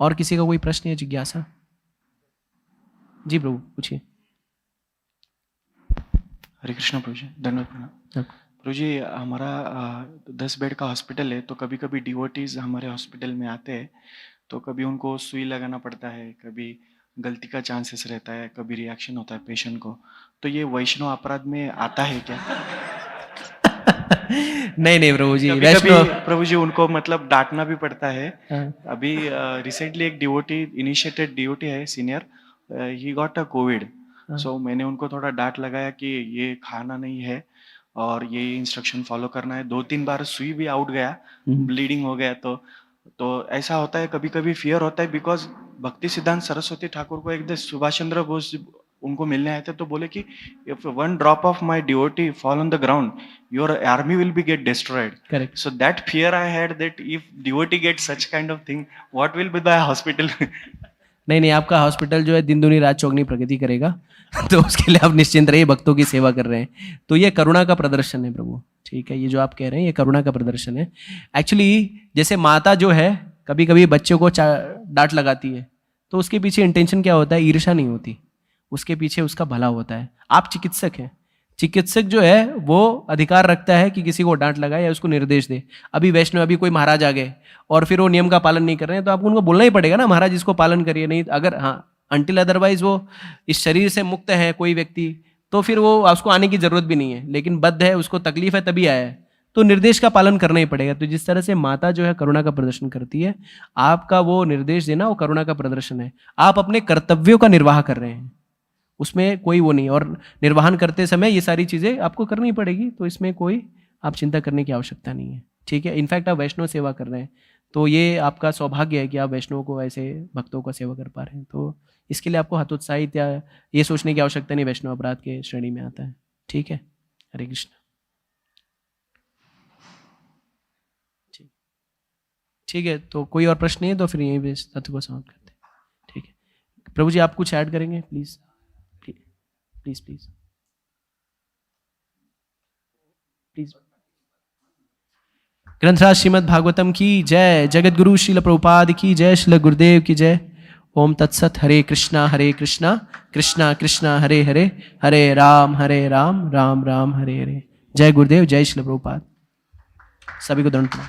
और किसी का कोई प्रश्न या जिज्ञासा? जी प्रभु पूछिए। हरे कृष्णा प्रभु जी, धन्यवाद प्रणाम। प्रभु जी, हमारा 10 बेड का हॉस्पिटल है, तो कभी कभी डिवोटीज हमारे हॉस्पिटल में आते हैं, तो कभी उनको सुई लगाना पड़ता है, कभी गलती का चांसेस रहता है, कभी रिएक्शन होता है पेशेंट को, तो ये वैष्णव अपराध में आता है क्या? नहीं प्रभु जी, कभी कभी प्रभु जी उनको मतलब डांटना भी पड़ता है। अभी रिसेंटली एक डिवोटी, इनिशिएटेड डिवोटी है senior, he got a covid, so मैंने उनको थोड़ा डांट लगाया कि ये खाना नहीं है और ये इंस्ट्रक्शन फॉलो करना है। 2-3 बार सुई भी आउट गया, ब्लीडिंग हो गया। तो ऐसा होता है, कभी कभी फियर होता है, बिकॉज भक्ति सिद्धांत सरस्वती ठाकुर को एक दिन सुभाष चंद्र बोस उनको मिलने आए थे, तो बोले कि if 1 drop of my devotee fall on the ground, your army will be get destroyed. Correct. So that fear I had, that if devotee get such kind of thing, what will be the hospital? नहीं, आपका hospital जो है दिन दुनी रात चौगनी प्रगति करेगा। तो उसके लिए आप निश्चिंत रहिए, भक्तों की सेवा कर रहे हैं। तो ये करुणा का प्रदर्शन है प्रभु, ठीक है, ये जो आप कह रहे हैं ये करुणा का प्रदर्शन है। एक्चुअली जैसे माता जो है कभी कभी बच्चों को डांट लगाती है, तो उसके पीछे इंटेंशन क्या होता है? ईर्ष्या नहीं होती, उसके पीछे उसका भला होता है। आप चिकित्सक हैं, चिकित्सक जो है वो अधिकार रखता है कि किसी को डांट लगाए या उसको निर्देश दे। अभी वैष्णव, अभी कोई महाराज आ गए और फिर वो नियम का पालन नहीं कर रहे हैं, तो आपको उनको बोलना ही पड़ेगा ना, महाराज इसको पालन करिए। नहीं अगर अनटिल अदरवाइज वो इस शरीर से मुक्त है कोई व्यक्ति, तो फिर वो उसको आने की जरूरत भी नहीं है। लेकिन बद्ध है, उसको तकलीफ है तभी आया है, तो निर्देश का पालन करना ही पड़ेगा। तो जिस तरह से माता जो है करुणा का प्रदर्शन करती है, आपका वो निर्देश देना वो करुणा का प्रदर्शन है। आप अपने कर्तव्यों का निर्वाह कर रहे हैं, उसमें कोई वो नहीं। और निर्वहन करते समय ये सारी चीज़ें आपको करनी पड़ेगी, तो इसमें कोई आप चिंता करने की आवश्यकता नहीं है, ठीक है। इनफैक्ट आप वैष्णव सेवा कर रहे हैं, तो ये आपका सौभाग्य है कि आप वैष्णव को ऐसे भक्तों का सेवा कर पा रहे हैं। तो इसके लिए आपको हतोत्साहित या ये सोचने की आवश्यकता नहीं वैष्णव अपराध के श्रेणी में आता है, ठीक है। हरे कृष्ण। ठीक है, तो कोई और प्रश्न नहीं है तो फिर यहीं पे सत्र को समाप्त करते हैं, ठीक है। प्रभु जी आप कुछ ऐड करेंगे प्लीज, प्लीज प्लीज प्लीज। ग्रंथराज श्रीमद् भागवतम की जय, जगत गुरु श्रील प्रभुपाद की जय, श्रील गुरुदेव की जय। ओम तत्सत। हरे कृष्णा कृष्णा कृष्णा हरे हरे, हरे राम राम राम हरे हरे। जय गुरुदेव, जय श्रील प्रभुपाद। सभी को दंड प्रणाम।